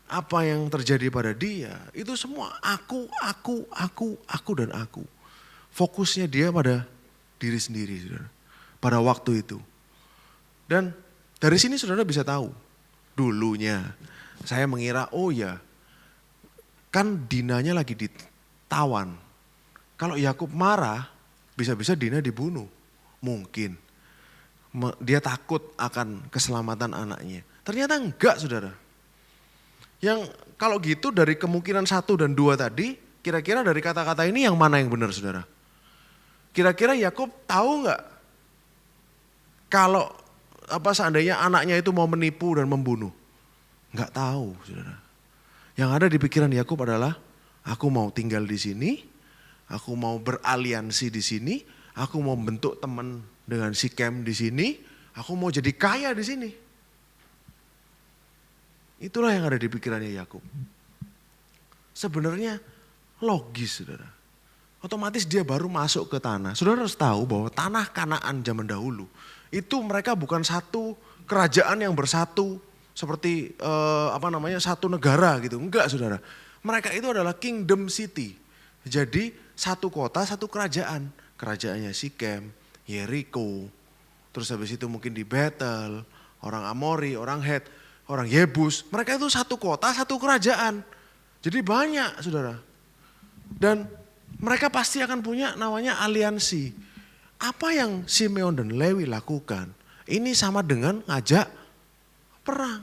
apa yang terjadi pada dia, itu semua aku, dan aku. Fokusnya dia pada diri sendiri, saudara, pada waktu itu. Dan dari sini saudara bisa tahu, dulunya saya mengira, oh ya, kan Dinanya lagi ditawan. Kalau Yakub marah, bisa-bisa Dina dibunuh. Mungkin. Dia takut akan keselamatan anaknya. Ternyata enggak, saudara. Yang kalau gitu dari kemungkinan 1 dan 2 tadi, kira-kira dari kata-kata ini yang mana yang benar, saudara? Kira-kira Yakub tahu enggak kalau seandainya anaknya itu mau menipu dan membunuh? Enggak tahu, saudara. Yang ada di pikiran Yakub adalah, aku mau tinggal di sini, aku mau beraliansi di sini, aku mau bentuk teman dengan Sikem di sini, aku mau jadi kaya di sini. Itulah yang ada di pikirannya Yakub. Sebenarnya logis, saudara. Otomatis dia baru masuk ke tanah. Saudara harus tahu bahwa tanah Kanaan zaman dahulu, itu mereka bukan satu kerajaan yang bersatu seperti satu negara gitu. Enggak, saudara. Mereka itu adalah kingdom city. Jadi satu kota, satu kerajaan. Kerajaannya Sikem, Yeriko, terus habis itu mungkin di Betel, orang Amori, orang Het, orang Yebus. Mereka itu satu kota, satu kerajaan. Jadi banyak, saudara. Dan mereka pasti akan punya namanya aliansi. Apa yang Simeon dan Lewi lakukan, ini sama dengan ngajak perang.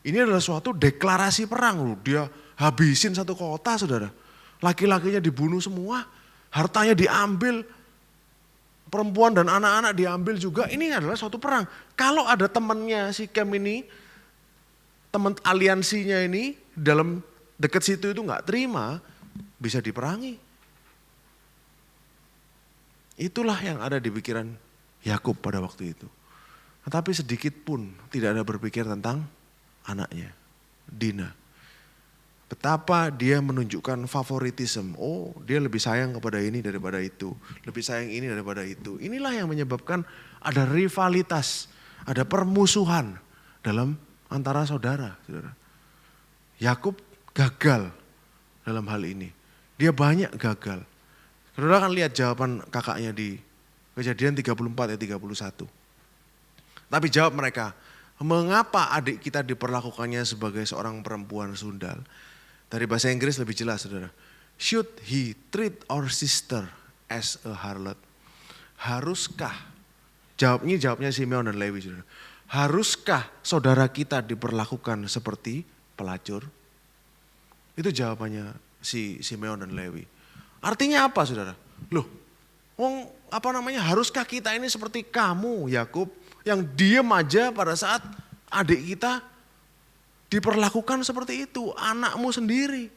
Ini adalah suatu deklarasi perang. Dia habisin satu kota, saudara. Laki-lakinya dibunuh semua, hartanya diambil, perempuan dan anak-anak diambil juga. Ini adalah suatu perang. Kalau ada temannya Sikem ini, teman aliansinya ini dalam dekat situ itu nggak terima, bisa diperangi. Itulah yang ada di pikiran Yakub pada waktu itu. Tetapi sedikit pun tidak ada berpikir tentang anaknya, Dina. Betapa dia menunjukkan favoritisme. Oh, dia lebih sayang kepada ini daripada itu. Lebih sayang ini daripada itu. Inilah yang menyebabkan ada rivalitas, ada permusuhan dalam antara saudara. Yakub gagal dalam hal ini. Dia banyak gagal. Saudara kan lihat jawaban kakaknya di Kejadian 34 ayat 31. Tapi jawab mereka, mengapa adik kita diperlakukannya sebagai seorang perempuan sundal? Dari bahasa Inggris lebih jelas, saudara. Should he treat our sister as a harlot? Haruskah, jawabnya Simeon dan Lewi, saudara. Haruskah saudara kita diperlakukan seperti pelacur? Itu jawabannya si Simeon dan Lewi. Artinya apa, saudara? Loh, haruskah kita ini seperti kamu, Yakub, yang diem aja pada saat adik kita diperlakukan seperti itu, anakmu sendiri.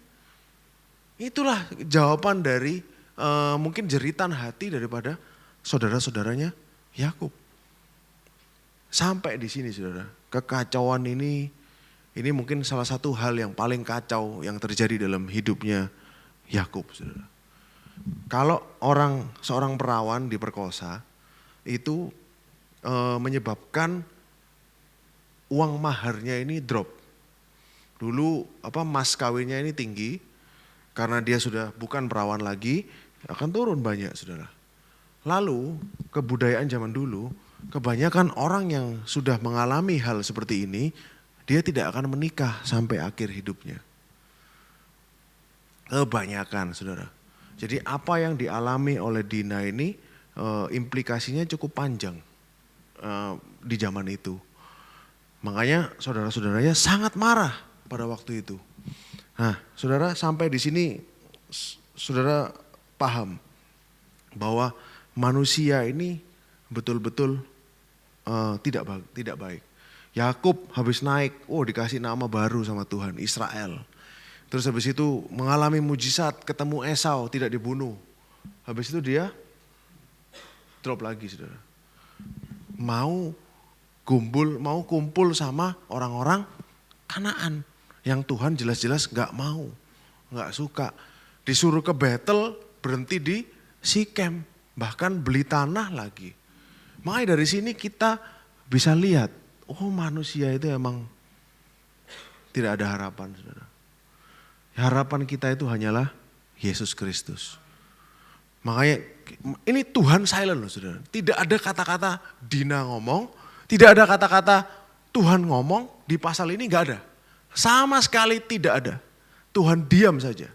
Itulah jawaban dari mungkin jeritan hati daripada saudara-saudaranya Yakub. Sampai di sini, saudara, kekacauan ini mungkin salah satu hal yang paling kacau yang terjadi dalam hidupnya Yakub, saudara. Kalau seorang perawan diperkosa, itu menyebabkan uang maharnya ini drop. Dulu mas kawinnya ini tinggi, karena dia sudah bukan perawan lagi, akan turun banyak, saudara. Lalu kebudayaan zaman dulu, kebanyakan orang yang sudah mengalami hal seperti ini, dia tidak akan menikah sampai akhir hidupnya. Kebanyakan, saudara. Jadi apa yang dialami oleh Dina ini implikasinya cukup panjang di zaman itu. Makanya saudara-saudaranya sangat marah pada waktu itu. Nah, saudara, sampai di sini saudara paham bahwa manusia ini betul-betul tidak baik. Yakub habis naik, dikasih nama baru sama Tuhan, Israel. Terus habis itu mengalami mujizat, ketemu Esau, tidak dibunuh. Habis itu dia drop lagi, saudara. Mau kumpul sama orang-orang Kanaan. Yang Tuhan jelas-jelas gak mau, gak suka. Disuruh ke Betel, berhenti di Sikem, bahkan beli tanah lagi. Makanya dari sini kita bisa lihat, oh manusia itu emang tidak ada harapan, saudara. Harapan kita itu hanyalah Yesus Kristus. Makanya ini Tuhan silent loh saudara. Tidak ada kata-kata Dina ngomong, tidak ada kata-kata Tuhan ngomong di pasal ini, gak ada. Sama sekali tidak ada. Tuhan diam saja.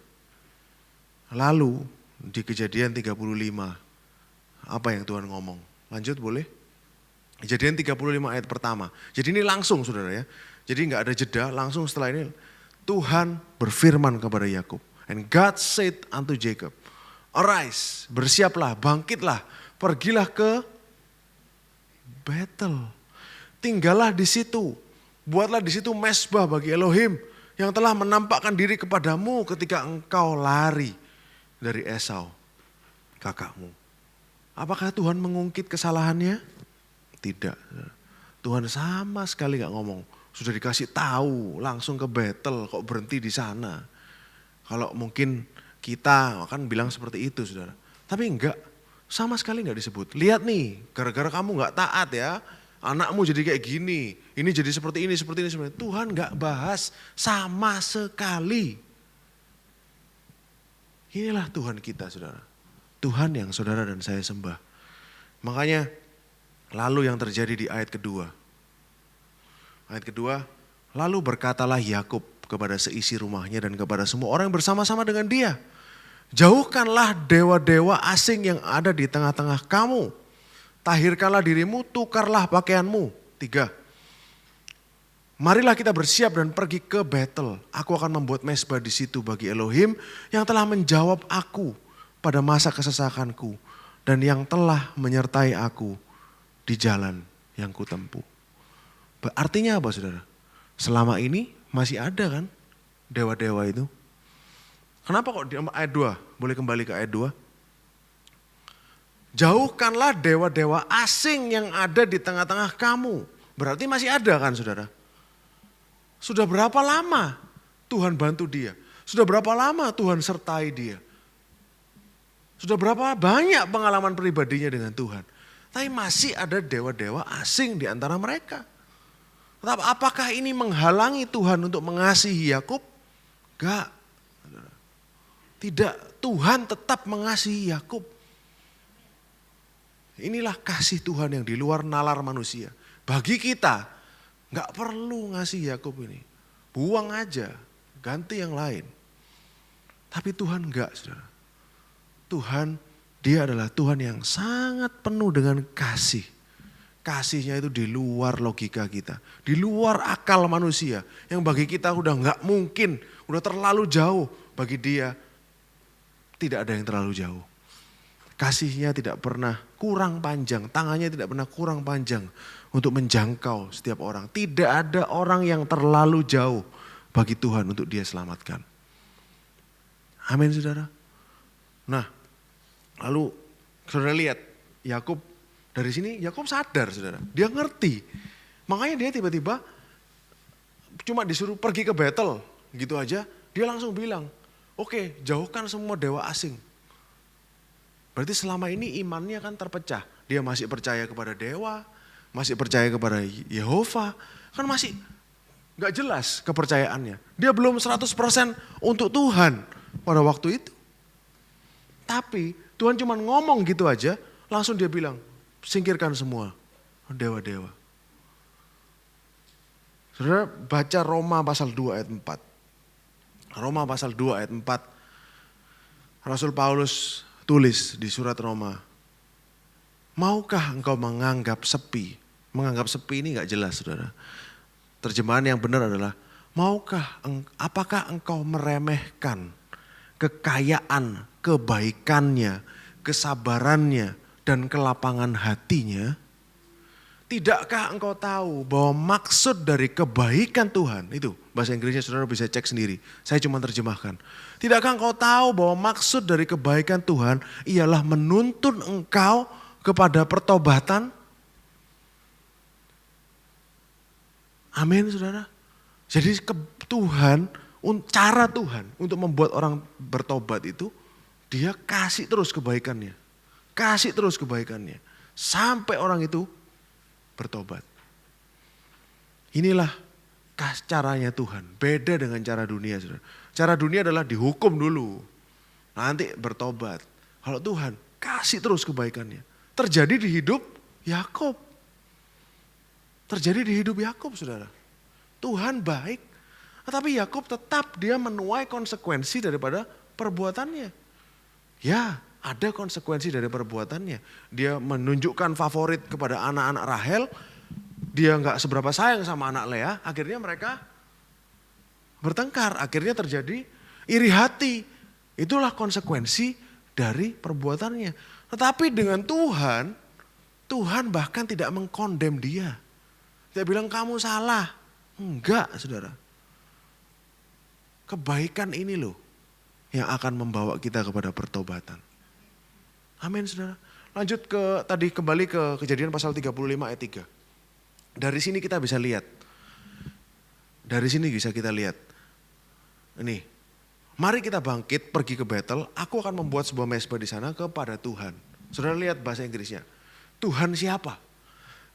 Lalu di Kejadian 35, apa yang Tuhan ngomong? Lanjut boleh? Kejadian 35 ayat pertama. Jadi ini langsung saudara ya. Jadi gak ada jeda, langsung setelah ini Tuhan berfirman kepada Yakub. And God said unto Jacob, arise, bersiaplah, bangkitlah, pergilah ke Betel. Tinggallah di situ, buatlah di situ mesbah bagi Elohim yang telah menampakkan diri kepadamu ketika engkau lari dari Esau, kakakmu. Apakah Tuhan mengungkit kesalahannya? Tidak. Tuhan sama sekali gak ngomong. Sudah dikasih tahu, langsung ke Betel, kok berhenti di sana. Kalau mungkin kita akan bilang seperti itu saudara. Tapi enggak, sama sekali enggak disebut. Lihat nih, gara-gara kamu enggak taat ya, anakmu jadi kayak gini, ini jadi seperti ini, seperti ini, seperti ini. Tuhan enggak bahas sama sekali. Inilah Tuhan kita saudara. Tuhan yang saudara dan saya sembah. Makanya lalu yang terjadi di ayat kedua. Ayat kedua, lalu berkatalah Yakub kepada seisi rumahnya dan kepada semua orang yang bersama-sama dengan dia. Jauhkanlah dewa-dewa asing yang ada di tengah-tengah kamu. Tahirkanlah dirimu, tukarlah pakaianmu. 3. Marilah kita bersiap dan pergi ke Betel. Aku akan membuat mesbah di situ bagi Elohim yang telah menjawab aku pada masa kesesakanku dan yang telah menyertai aku di jalan yang kutempuh. Artinya apa saudara? Selama ini masih ada kan dewa-dewa itu. Kenapa kok di ayat 2? Boleh kembali ke ayat 2. Jauhkanlah dewa-dewa asing yang ada di tengah-tengah kamu. Berarti masih ada kan saudara? Sudah berapa lama Tuhan bantu dia? Sudah berapa lama Tuhan sertai dia? Sudah berapa banyak pengalaman pribadinya dengan Tuhan? Tapi masih ada dewa-dewa asing di antara mereka. Apakah ini menghalangi Tuhan untuk mengasihi Yakub? Enggak. Tidak, Tuhan tetap mengasihi Yakub. Inilah kasih Tuhan yang di luar nalar manusia. Bagi kita, enggak perlu ngasih Yakub ini. Buang aja, ganti yang lain. Tapi Tuhan enggak, saudara. Tuhan, dia adalah Tuhan yang sangat penuh dengan kasih. Kasihnya itu di luar logika kita, di luar akal manusia. Yang bagi kita udah gak mungkin, udah terlalu jauh. Bagi dia tidak ada yang terlalu jauh. Kasihnya tidak pernah kurang panjang, tangannya tidak pernah kurang panjang untuk menjangkau setiap orang. Tidak ada orang yang terlalu jauh bagi Tuhan untuk dia selamatkan. Amin saudara. Nah lalu saudara lihat Yakub. Dari sini Yakub sadar saudara, dia ngerti. Makanya dia tiba-tiba cuma disuruh pergi ke Betel gitu aja. Dia langsung bilang, oke, jauhkan semua dewa asing. Berarti selama ini imannya kan terpecah. Dia masih percaya kepada dewa, masih percaya kepada Yehova. Kan masih gak jelas kepercayaannya. Dia belum 100% untuk Tuhan pada waktu itu. Tapi Tuhan cuma ngomong gitu aja, langsung dia bilang, singkirkan semua dewa-dewa. Saudara baca Roma pasal 2 ayat 4. Roma pasal 2 ayat 4. Rasul Paulus tulis di surat Roma. Maukah engkau menganggap sepi? Menganggap sepi ini gak jelas saudara. Terjemahan yang benar adalah, apakah engkau meremehkan kekayaan, kebaikannya, kesabarannya, dan kelapangan hatinya? Tidakkah engkau tahu bahwa maksud dari kebaikan Tuhan, itu bahasa Inggrisnya saudara bisa cek sendiri, saya cuma terjemahkan. Tidakkah engkau tahu bahwa maksud dari kebaikan Tuhan ialah menuntun engkau kepada pertobatan? Amin saudara. Jadi Tuhan, cara Tuhan untuk membuat orang bertobat itu, dia kasih terus kebaikannya. Kasih terus kebaikannya. Sampai orang itu bertobat. Inilah caranya Tuhan. Beda dengan cara dunia. Saudara. Cara dunia adalah dihukum dulu. Nanti bertobat. Kalau Tuhan kasih terus kebaikannya. Terjadi di hidup Yakub. Terjadi di hidup Yakub, saudara. Tuhan baik. Tetapi Yakub tetap dia menuai konsekuensi daripada perbuatannya. Ya, ada konsekuensi dari perbuatannya. Dia menunjukkan favorit kepada anak-anak Rahel. Dia nggak seberapa sayang sama anak Lea. Akhirnya mereka bertengkar. Akhirnya terjadi iri hati. Itulah konsekuensi dari perbuatannya. Tetapi dengan Tuhan, Tuhan bahkan tidak mengkondem dia. Dia bilang kamu salah. Enggak, saudara. Kebaikan ini loh yang akan membawa kita kepada pertobatan. Amin, saudara. Lanjut kembali ke Kejadian pasal 35 ayat 3. Dari sini kita bisa lihat. Dari sini bisa kita lihat. Ini. Mari kita bangkit pergi ke Betel. Aku akan membuat sebuah mezbah di sana kepada Tuhan. Saudara lihat bahasa Inggrisnya. Tuhan siapa?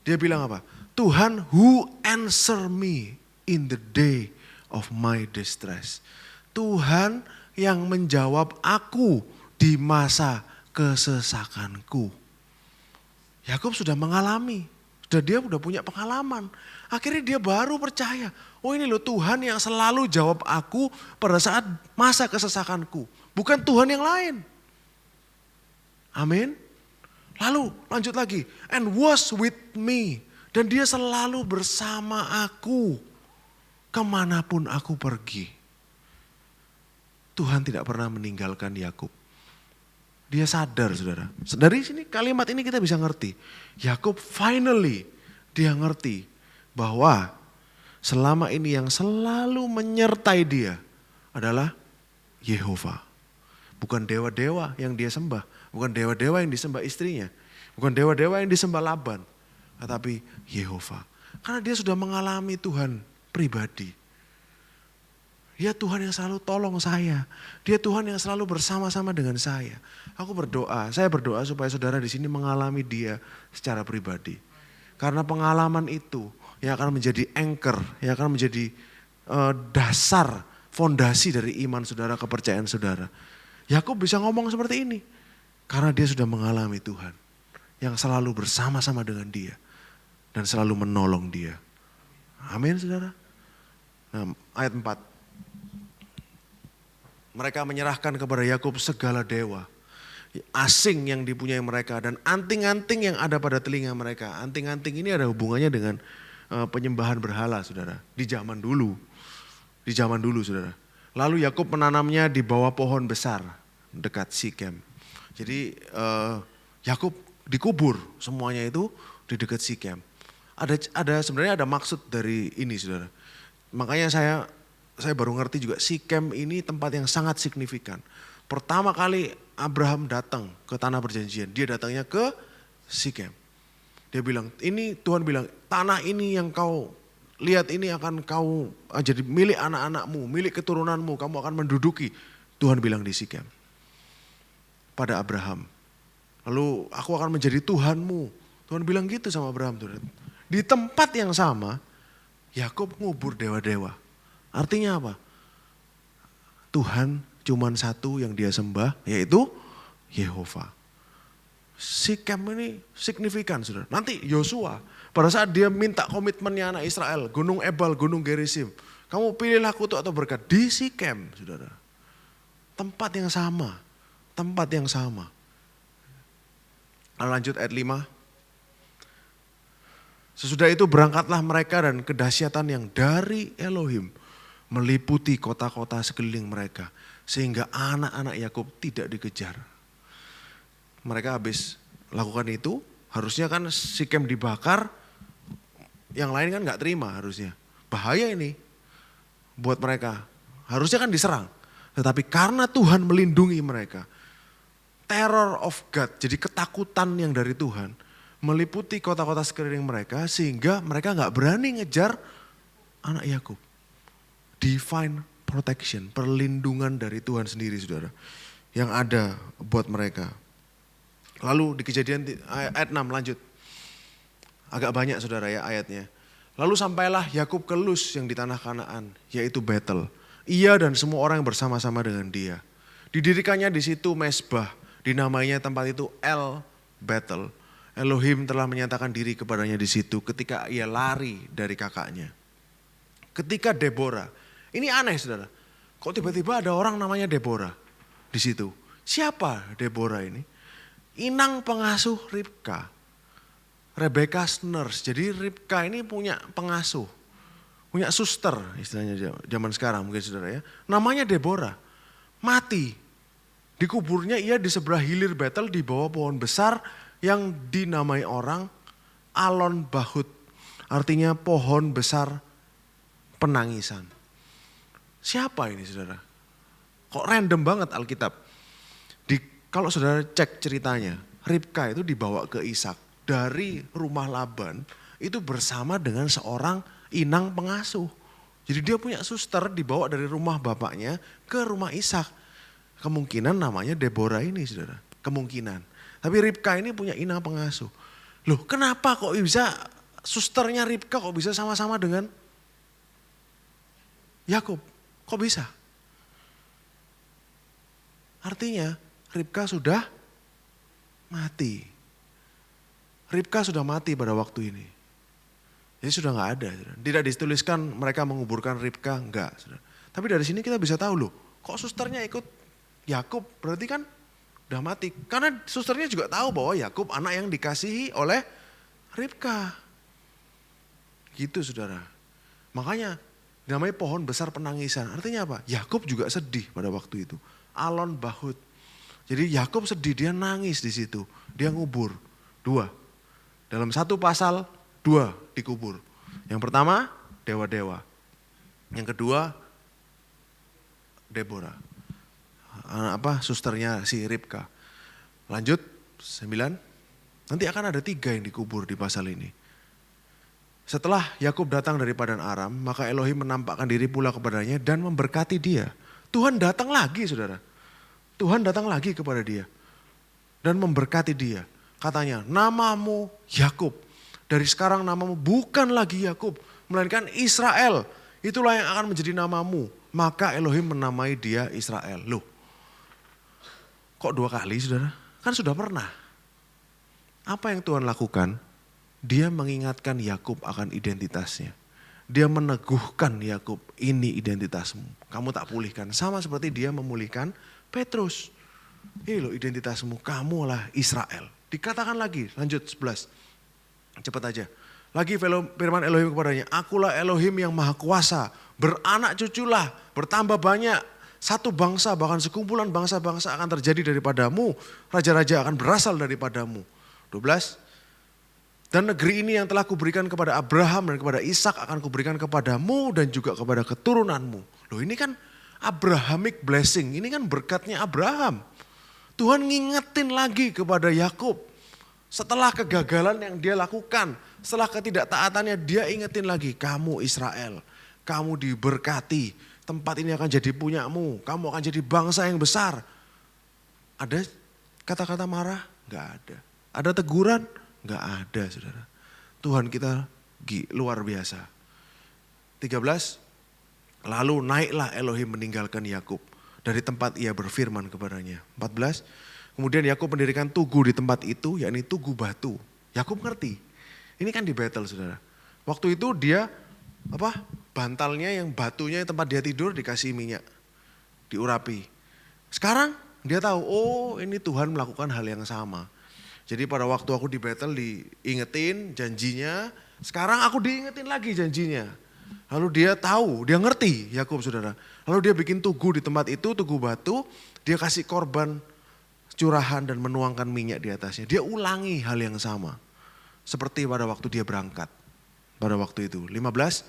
Dia bilang apa? Tuhan who answer me in the day of my distress. Tuhan yang menjawab aku di masa kesesakanku. Yakub sudah mengalami. Dia udah punya pengalaman. Akhirnya dia baru percaya. Oh ini loh Tuhan yang selalu jawab aku pada saat masa kesesakanku. Bukan Tuhan yang lain. Amin. Lalu lanjut lagi. And was with me. Dan dia selalu bersama aku. Kemanapun aku pergi. Tuhan tidak pernah meninggalkan Yakub. Dia sadar, saudara. Dari sini kalimat ini kita bisa ngerti. Yakub finally dia ngerti bahwa selama ini yang selalu menyertai dia adalah Yehova. Bukan dewa-dewa yang dia sembah. Bukan dewa-dewa yang disembah istrinya. Bukan dewa-dewa yang disembah Laban. Tetapi Yehova. Karena dia sudah mengalami Tuhan pribadi. Dia Tuhan yang selalu tolong saya. Dia Tuhan yang selalu bersama-sama dengan saya. Saya berdoa supaya saudara di sini mengalami dia secara pribadi. Karena pengalaman itu yang akan menjadi anchor, yang akan menjadi dasar, fondasi dari iman saudara, kepercayaan saudara. Yakub bisa ngomong seperti ini. Karena dia sudah mengalami Tuhan. Yang selalu bersama-sama dengan dia. Dan selalu menolong dia. Amin, saudara. Nah, ayat 4. Mereka menyerahkan kepada Yakub segala dewa. Asing yang dipunyai mereka dan anting-anting yang ada pada telinga mereka. Anting-anting ini ada hubungannya dengan penyembahan berhala, saudara. Di zaman dulu. Saudara. Lalu Yakub menanamnya di bawah pohon besar dekat Sikem. Jadi Yakub dikubur semuanya itu di dekat Sikem. Sebenarnya ada maksud dari ini, saudara. Makanya saya baru ngerti juga Sikem ini tempat yang sangat signifikan. Pertama kali Abraham datang ke tanah perjanjian, dia datangnya ke Sikem. Dia bilang, Tuhan bilang, tanah ini yang kau lihat ini akan kau jadi milik anak-anakmu, milik keturunanmu, kamu akan menduduki. Tuhan bilang di Sikem pada Abraham. Lalu aku akan menjadi Tuhanmu. Tuhan bilang gitu sama Abraham. Di tempat yang sama, Yakub ngubur dewa-dewa. Artinya apa? Tuhan cuman satu yang dia sembah, yaitu Yehova. Sikem ini signifikan, saudara. Nanti Yosua, pada saat dia minta komitmennya anak Israel, Gunung Ebal, Gunung Gerisim. Kamu pilihlah kutuk atau berkat di Sikem, saudara. Tempat yang sama. Lanjut ayat 5. Sesudah itu berangkatlah mereka dan kedahsyatan yang dari Elohim meliputi kota-kota sekeliling mereka. Sehingga anak-anak Yakub tidak dikejar. Mereka habis lakukan itu, harusnya kan Sikem dibakar, yang lain kan gak terima harusnya. Bahaya ini buat mereka. Harusnya kan diserang. Tetapi karena Tuhan melindungi mereka, terror of God, jadi ketakutan yang dari Tuhan, meliputi kota-kota sekeliling mereka sehingga mereka gak berani ngejar anak Yakub. divine protection, perlindungan dari Tuhan sendiri saudara. Yang ada buat mereka. Lalu di Kejadian ayat 6 lanjut. Agak banyak saudara ya ayatnya. Lalu sampailah Yakub ke Luz yang di tanah Kanaan, yaitu Betel. Ia dan semua orang yang bersama-sama dengan dia. Didirikannya di situ mezbah, dinamainya tempat itu El Betel. Elohim telah menyatakan diri kepadanya di situ ketika ia lari dari kakaknya. Ketika Deborah, ini aneh saudara, kok tiba-tiba ada orang namanya Deborah di situ. Siapa Deborah ini? Inang pengasuh Ribka, Rebecca's nurse. Jadi Ribka ini punya pengasuh, punya suster istilahnya zaman sekarang mungkin saudara ya. Namanya Deborah, mati. Dikuburnya ia di sebelah hilir Betel di bawah pohon besar yang dinamai orang Alon Bahut. Artinya pohon besar penangisan. Siapa ini saudara? Kok random banget Alkitab. Kalau saudara cek ceritanya, Ribka itu dibawa ke Ishak dari rumah Laban itu bersama dengan seorang inang pengasuh. Jadi dia punya suster dibawa dari rumah bapaknya ke rumah Ishak. Kemungkinan namanya Deborah ini saudara, kemungkinan. Tapi Ribka ini punya inang pengasuh. Loh kenapa kok bisa susternya Ribka kok bisa sama-sama dengan Yakub? Kok bisa? Artinya Ribka sudah mati. Ribka sudah mati pada waktu ini. Jadi sudah gak ada. Tidak dituliskan mereka menguburkan Ribka, enggak. Tapi dari sini kita bisa tahu loh, kok susternya ikut Yakub? Berarti kan udah mati. Karena susternya juga tahu bahwa Yakub anak yang dikasihi oleh Ribka. Gitu saudara. Makanya namanya pohon besar penangisan. Artinya apa? Yakub juga sedih pada waktu itu. Alon Bahut. Jadi Yakub sedih, dia nangis di situ. Dia ngubur. 2. Dalam satu pasal 2 dikubur. Yang pertama dewa-dewa. Yang kedua Deborah. Susternya si Ribka. Lanjut 9. Nanti akan ada 3 yang dikubur di pasal ini. Setelah Yakub datang dari padang Aram, maka Elohim menampakkan diri pula kepadanya dan memberkati dia. Tuhan datang lagi saudara. Tuhan datang lagi kepada dia dan memberkati dia. Katanya, namamu Yakub. Dari sekarang namamu bukan lagi Yakub, melainkan Israel. Itulah yang akan menjadi namamu. Maka Elohim menamai dia Israel. Loh, kok 2 kali saudara? Kan sudah pernah. Apa yang Tuhan lakukan? Dia mengingatkan Yakub akan identitasnya. Dia meneguhkan Yakub, ini identitasmu. Kamu tak pulihkan. Sama seperti dia memulihkan Petrus. Ini loh identitasmu, kamulah Israel. Dikatakan lagi, lanjut 11. Cepat aja. Lagi firman Elohim kepadanya, akulah Elohim yang maha kuasa, beranak cuculah, bertambah banyak. Satu bangsa, bahkan sekumpulan bangsa-bangsa akan terjadi daripadamu. Raja-raja akan berasal daripadamu. 12. Dan negeri ini yang telah kuberikan kepada Abraham dan kepada Ishak akan kuberikan kepadamu dan juga kepada keturunanmu. Loh ini kan Abrahamic blessing, ini kan berkatnya Abraham. Tuhan ngingetin lagi kepada Yakub. Setelah kegagalan yang dia lakukan, setelah ketidaktaatannya dia ingetin lagi, kamu Israel, kamu diberkati, tempat ini akan jadi punyamu, kamu akan jadi bangsa yang besar. Ada kata-kata marah? Enggak ada. Ada teguran? Enggak ada saudara. Tuhan kita luar biasa. 13. Lalu naiklah Elohim meninggalkan Yakub dari tempat ia berfirman kepadanya. 14. Kemudian Yakub mendirikan tugu di tempat itu, yakni tugu batu. Yakub ngerti. Ini kan di Betel saudara. Waktu itu dia bantalnya yang batunya yang tempat dia tidur dikasih minyak, diurapi. Sekarang dia tahu, oh ini Tuhan melakukan hal yang sama. Jadi pada waktu aku di Betel diingetin janjinya, sekarang aku diingetin lagi janjinya. Lalu dia tahu, dia ngerti Yakub saudara. Lalu dia bikin tugu di tempat itu, tugu batu. Dia kasih korban curahan dan menuangkan minyak di atasnya. Dia ulangi hal yang sama. Seperti pada waktu dia berangkat. Pada waktu itu. 15.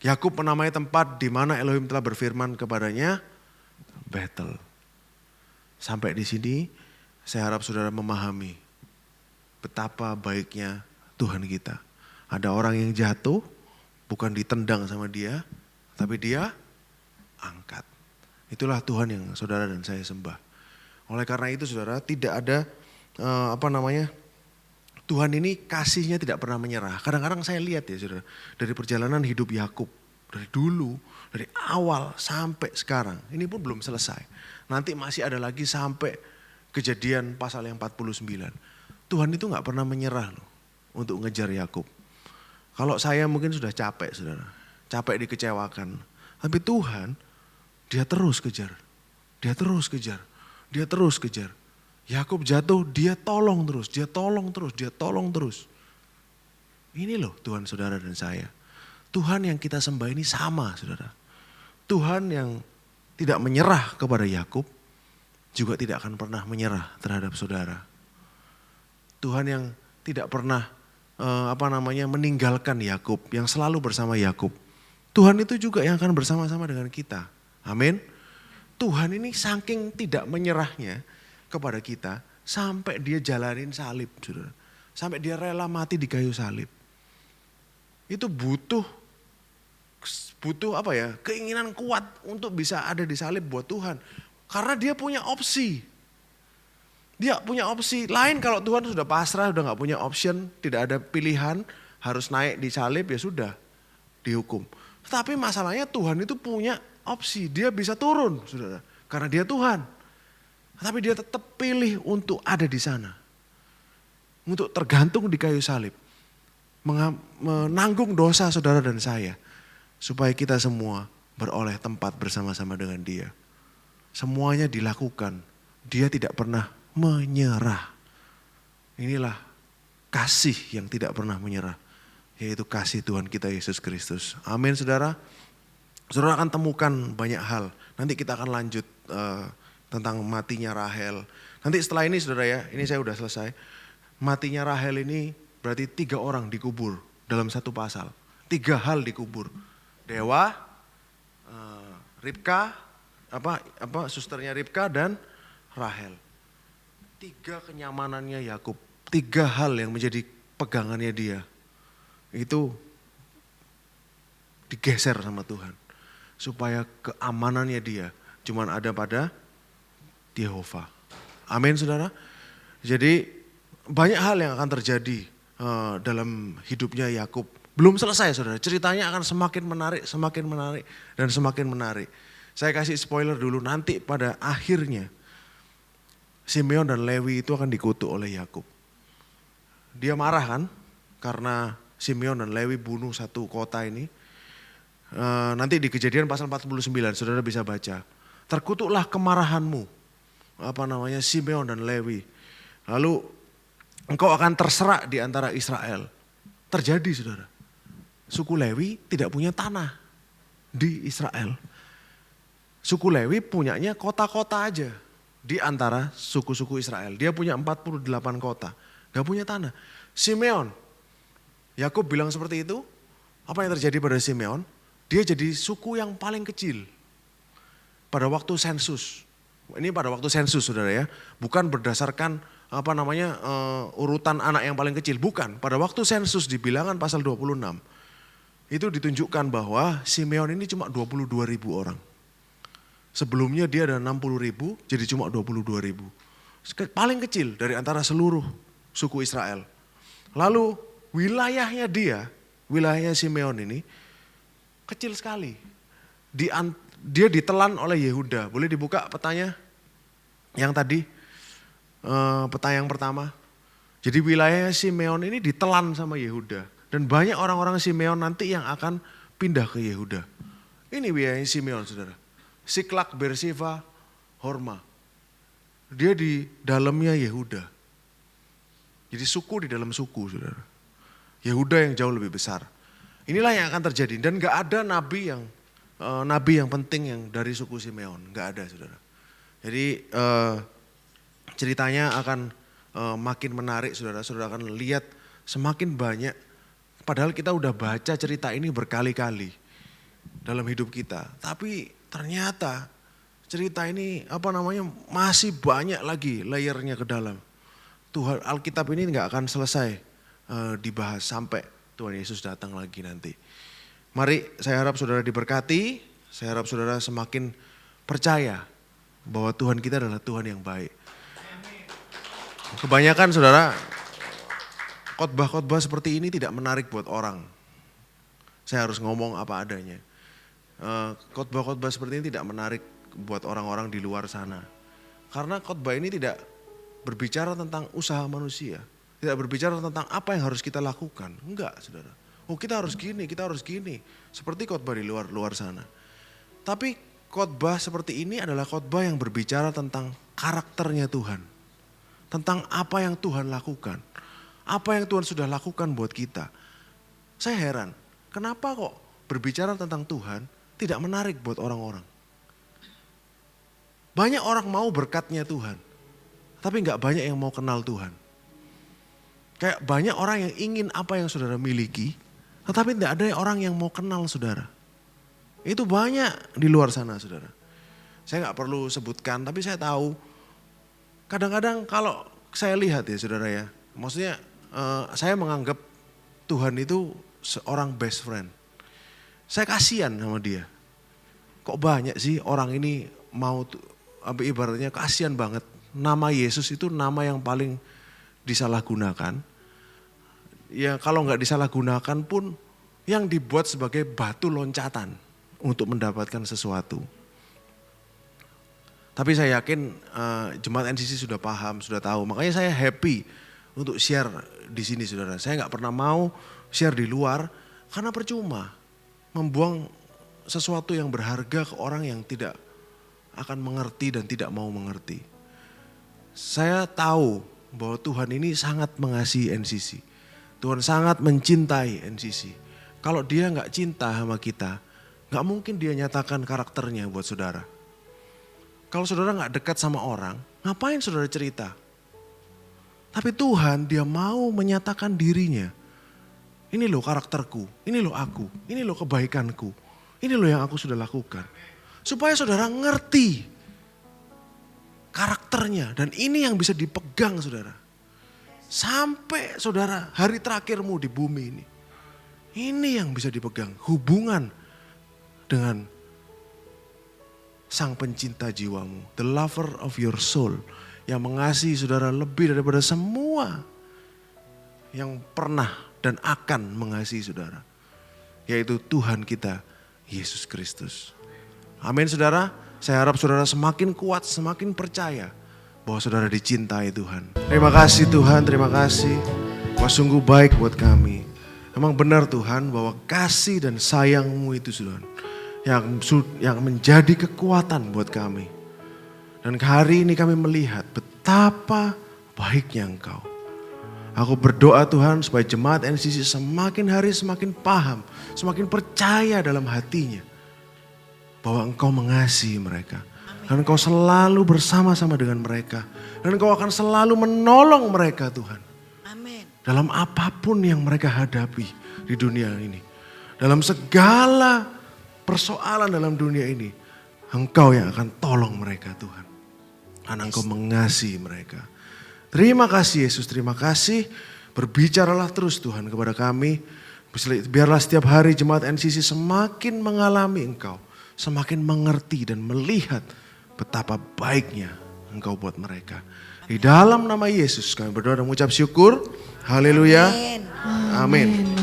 Yakub menamai tempat di mana Elohim telah berfirman kepadanya Betel. Sampai di sini saya harap saudara memahami betapa baiknya Tuhan kita. Ada orang yang jatuh, bukan ditendang sama dia, tapi dia angkat. Itulah Tuhan yang saudara dan saya sembah. Oleh karena itu saudara, tidak ada Tuhan ini kasihnya tidak pernah menyerah. Kadang-kadang saya lihat ya saudara, dari perjalanan hidup Yakub, dari dulu, dari awal sampai sekarang, ini pun belum selesai. Nanti masih ada lagi sampai Kejadian pasal yang 49. Tuhan itu gak pernah menyerah loh untuk ngejar Yakub. Kalau saya mungkin sudah capek saudara, capek dikecewakan. Tapi Tuhan, dia terus kejar, dia terus kejar, dia terus kejar. Yakub jatuh, dia tolong terus, dia tolong terus, dia tolong terus. Ini loh Tuhan saudara dan saya. Tuhan yang kita sembah ini sama saudara. Tuhan yang tidak menyerah kepada Yakub, juga tidak akan pernah menyerah terhadap saudara. Tuhan yang tidak pernah meninggalkan Yakub, yang selalu bersama Yakub. Tuhan itu juga yang akan bersama-sama dengan kita. Amin. Tuhan ini saking tidak menyerahnya kepada kita, sampai dia jalanin salib, saudara. Sampai dia rela mati di kayu salib. Itu butuh keinginan kuat untuk bisa ada di salib buat Tuhan. Karena dia punya opsi. Dia punya opsi lain. Kalau Tuhan sudah pasrah, sudah gak punya option, tidak ada pilihan, harus naik di salib, ya sudah dihukum. Tapi masalahnya Tuhan itu punya opsi, dia bisa turun saudara. Karena dia Tuhan. Tapi dia tetap pilih untuk ada di sana. Untuk tergantung di kayu salib. Menanggung dosa saudara dan saya. Supaya kita semua beroleh tempat bersama-sama dengan dia. Semuanya dilakukan. Dia tidak pernah menyerah. Inilah kasih yang tidak pernah menyerah. Yaitu kasih Tuhan kita Yesus Kristus. Amin saudara. Saudara akan temukan banyak hal. Nanti kita akan lanjut tentang matinya Rahel. Nanti setelah ini saudara ya, ini saya udah selesai. Matinya Rahel ini berarti 3 orang dikubur dalam satu pasal. 3 hal dikubur. Dewa, Ribka, susternya Ribka dan Rahel. 3 kenyamanannya Yakub. 3 hal yang menjadi pegangannya dia. Itu digeser sama Tuhan. Supaya keamanannya dia cuman ada pada Yehova. Amin saudara. Jadi banyak hal yang akan terjadi dalam hidupnya Yakub. Belum selesai saudara, ceritanya akan semakin menarik, dan semakin menarik. Saya kasih spoiler dulu, nanti pada akhirnya Simeon dan Lewi itu akan dikutuk oleh Yakub. Dia marah kan, karena Simeon dan Lewi bunuh satu kota ini. Nanti di Kejadian pasal 49, saudara bisa baca. Terkutuklah kemarahanmu, Simeon dan Lewi. Lalu engkau akan terserak di antara Israel. Terjadi saudara. Suku Lewi tidak punya tanah di Israel. Suku Lewi punyanya kota-kota aja di antara suku-suku Israel. Dia punya 48 kota, gak punya tanah. Simeon, Yakub bilang seperti itu. Apa yang terjadi pada Simeon? Dia jadi suku yang paling kecil pada waktu sensus. Ini pada waktu sensus saudara ya. Bukan berdasarkan urutan anak yang paling kecil. Bukan, pada waktu sensus di Bilangan pasal 26. Itu ditunjukkan bahwa Simeon ini cuma 22.000 orang. Sebelumnya dia ada 60.000, jadi cuma 22.000. Paling kecil dari antara seluruh suku Israel. Lalu wilayahnya Simeon ini kecil sekali. Dia ditelan oleh Yehuda. Boleh dibuka petanya yang tadi, peta yang pertama. Jadi wilayahnya Simeon ini ditelan sama Yehuda. Dan banyak orang-orang Simeon nanti yang akan pindah ke Yehuda. Ini wilayahnya Simeon saudara. Siklak, Berseba, Horma. Dia di dalamnya Yehuda. Jadi suku di dalam suku saudara. Yehuda yang jauh lebih besar. Inilah yang akan terjadi. Dan gak ada nabi yang penting yang dari suku Simeon. Gak ada saudara. Jadi ceritanya akan makin menarik saudara. Saudara akan lihat semakin banyak. Padahal kita udah baca cerita ini berkali-kali dalam hidup kita. Tapi ternyata cerita ini masih banyak lagi layernya ke dalam. Tuhan Alkitab ini gak akan selesai dibahas sampai Tuhan Yesus datang lagi nanti. Mari saya harap saudara diberkati, saya harap saudara semakin percaya bahwa Tuhan kita adalah Tuhan yang baik. Kebanyakan saudara, khotbah-khotbah seperti ini tidak menarik buat orang. Saya harus ngomong apa adanya. Khotbah-khotbah seperti ini tidak menarik buat orang-orang di luar sana. Karena khotbah ini tidak berbicara tentang usaha manusia. Tidak berbicara tentang apa yang harus kita lakukan. Enggak, saudara. Oh, kita harus gini, kita harus gini. Seperti khotbah di luar sana. Tapi khotbah seperti ini adalah khotbah yang berbicara tentang karakternya Tuhan. Tentang apa yang Tuhan lakukan. Apa yang Tuhan sudah lakukan buat kita. Saya heran, kenapa kok berbicara tentang Tuhan tidak menarik buat orang-orang. Banyak orang mau berkatnya Tuhan. Tapi gak banyak yang mau kenal Tuhan. Kayak banyak orang yang ingin apa yang saudara miliki. Tetapi tidak ada orang yang mau kenal saudara. Itu banyak di luar sana saudara. Saya gak perlu sebutkan tapi saya tahu. Kadang-kadang kalau saya lihat ya saudara ya. Maksudnya saya menganggap Tuhan itu seorang best friend. Saya kasihan sama dia. Kok banyak sih orang ini mau ibaratnya kasihan banget. Nama Yesus itu nama yang paling disalahgunakan. Ya kalau nggak disalahgunakan pun yang dibuat sebagai batu loncatan untuk mendapatkan sesuatu. Tapi saya yakin jemaat NCC sudah paham, sudah tahu. Makanya saya happy untuk share di sini saudara. Saya nggak pernah mau share di luar karena percuma membuang sesuatu yang berharga ke orang yang tidak akan mengerti dan tidak mau mengerti. Saya tahu bahwa Tuhan ini sangat mengasihi NCC. Tuhan sangat mencintai NCC. Kalau dia gak cinta sama kita, gak mungkin dia nyatakan karakternya buat saudara. Kalau saudara gak dekat sama orang, ngapain saudara cerita? Tapi Tuhan dia mau menyatakan dirinya. Ini loh karakterku, ini loh aku, ini loh kebaikanku. Ini loh yang aku sudah lakukan. Supaya saudara ngerti karakternya. Dan ini yang bisa dipegang saudara. Sampai saudara hari terakhirmu di bumi ini. Ini yang bisa dipegang. Hubungan dengan sang pencinta jiwamu. The lover of your soul. Yang mengasihi saudara lebih daripada semua yang pernah dan akan mengasihi saudara. Yaitu Tuhan kita, Yesus Kristus. Amin saudara. Saya harap saudara semakin kuat, semakin percaya bahwa saudara dicintai Tuhan. Terima kasih Tuhan, terima kasih. Kau sungguh baik buat kami. Memang benar Tuhan bahwa kasih dan sayang-Mu itu Tuhan. Yang menjadi kekuatan buat kami. Dan hari ini kami melihat betapa baiknya Engkau. Aku berdoa Tuhan supaya jemaat NCC semakin hari semakin paham. Semakin percaya dalam hatinya. Bahwa Engkau mengasihi mereka. Dan Engkau selalu bersama-sama dengan mereka. Dan Engkau akan selalu menolong mereka Tuhan.
Amin.
Dalam apapun yang mereka hadapi di dunia ini. Dalam segala persoalan dalam dunia ini. Engkau yang akan tolong mereka Tuhan. Karena Engkau mengasihi mereka. Terima kasih Yesus, terima kasih. Berbicaralah terus Tuhan kepada kami. Biarlah setiap hari jemaat NCC semakin mengalami Engkau. Semakin mengerti dan melihat betapa baiknya Engkau buat mereka. Di dalam nama Yesus kami berdoa dan mengucap syukur. Haleluya. Amin.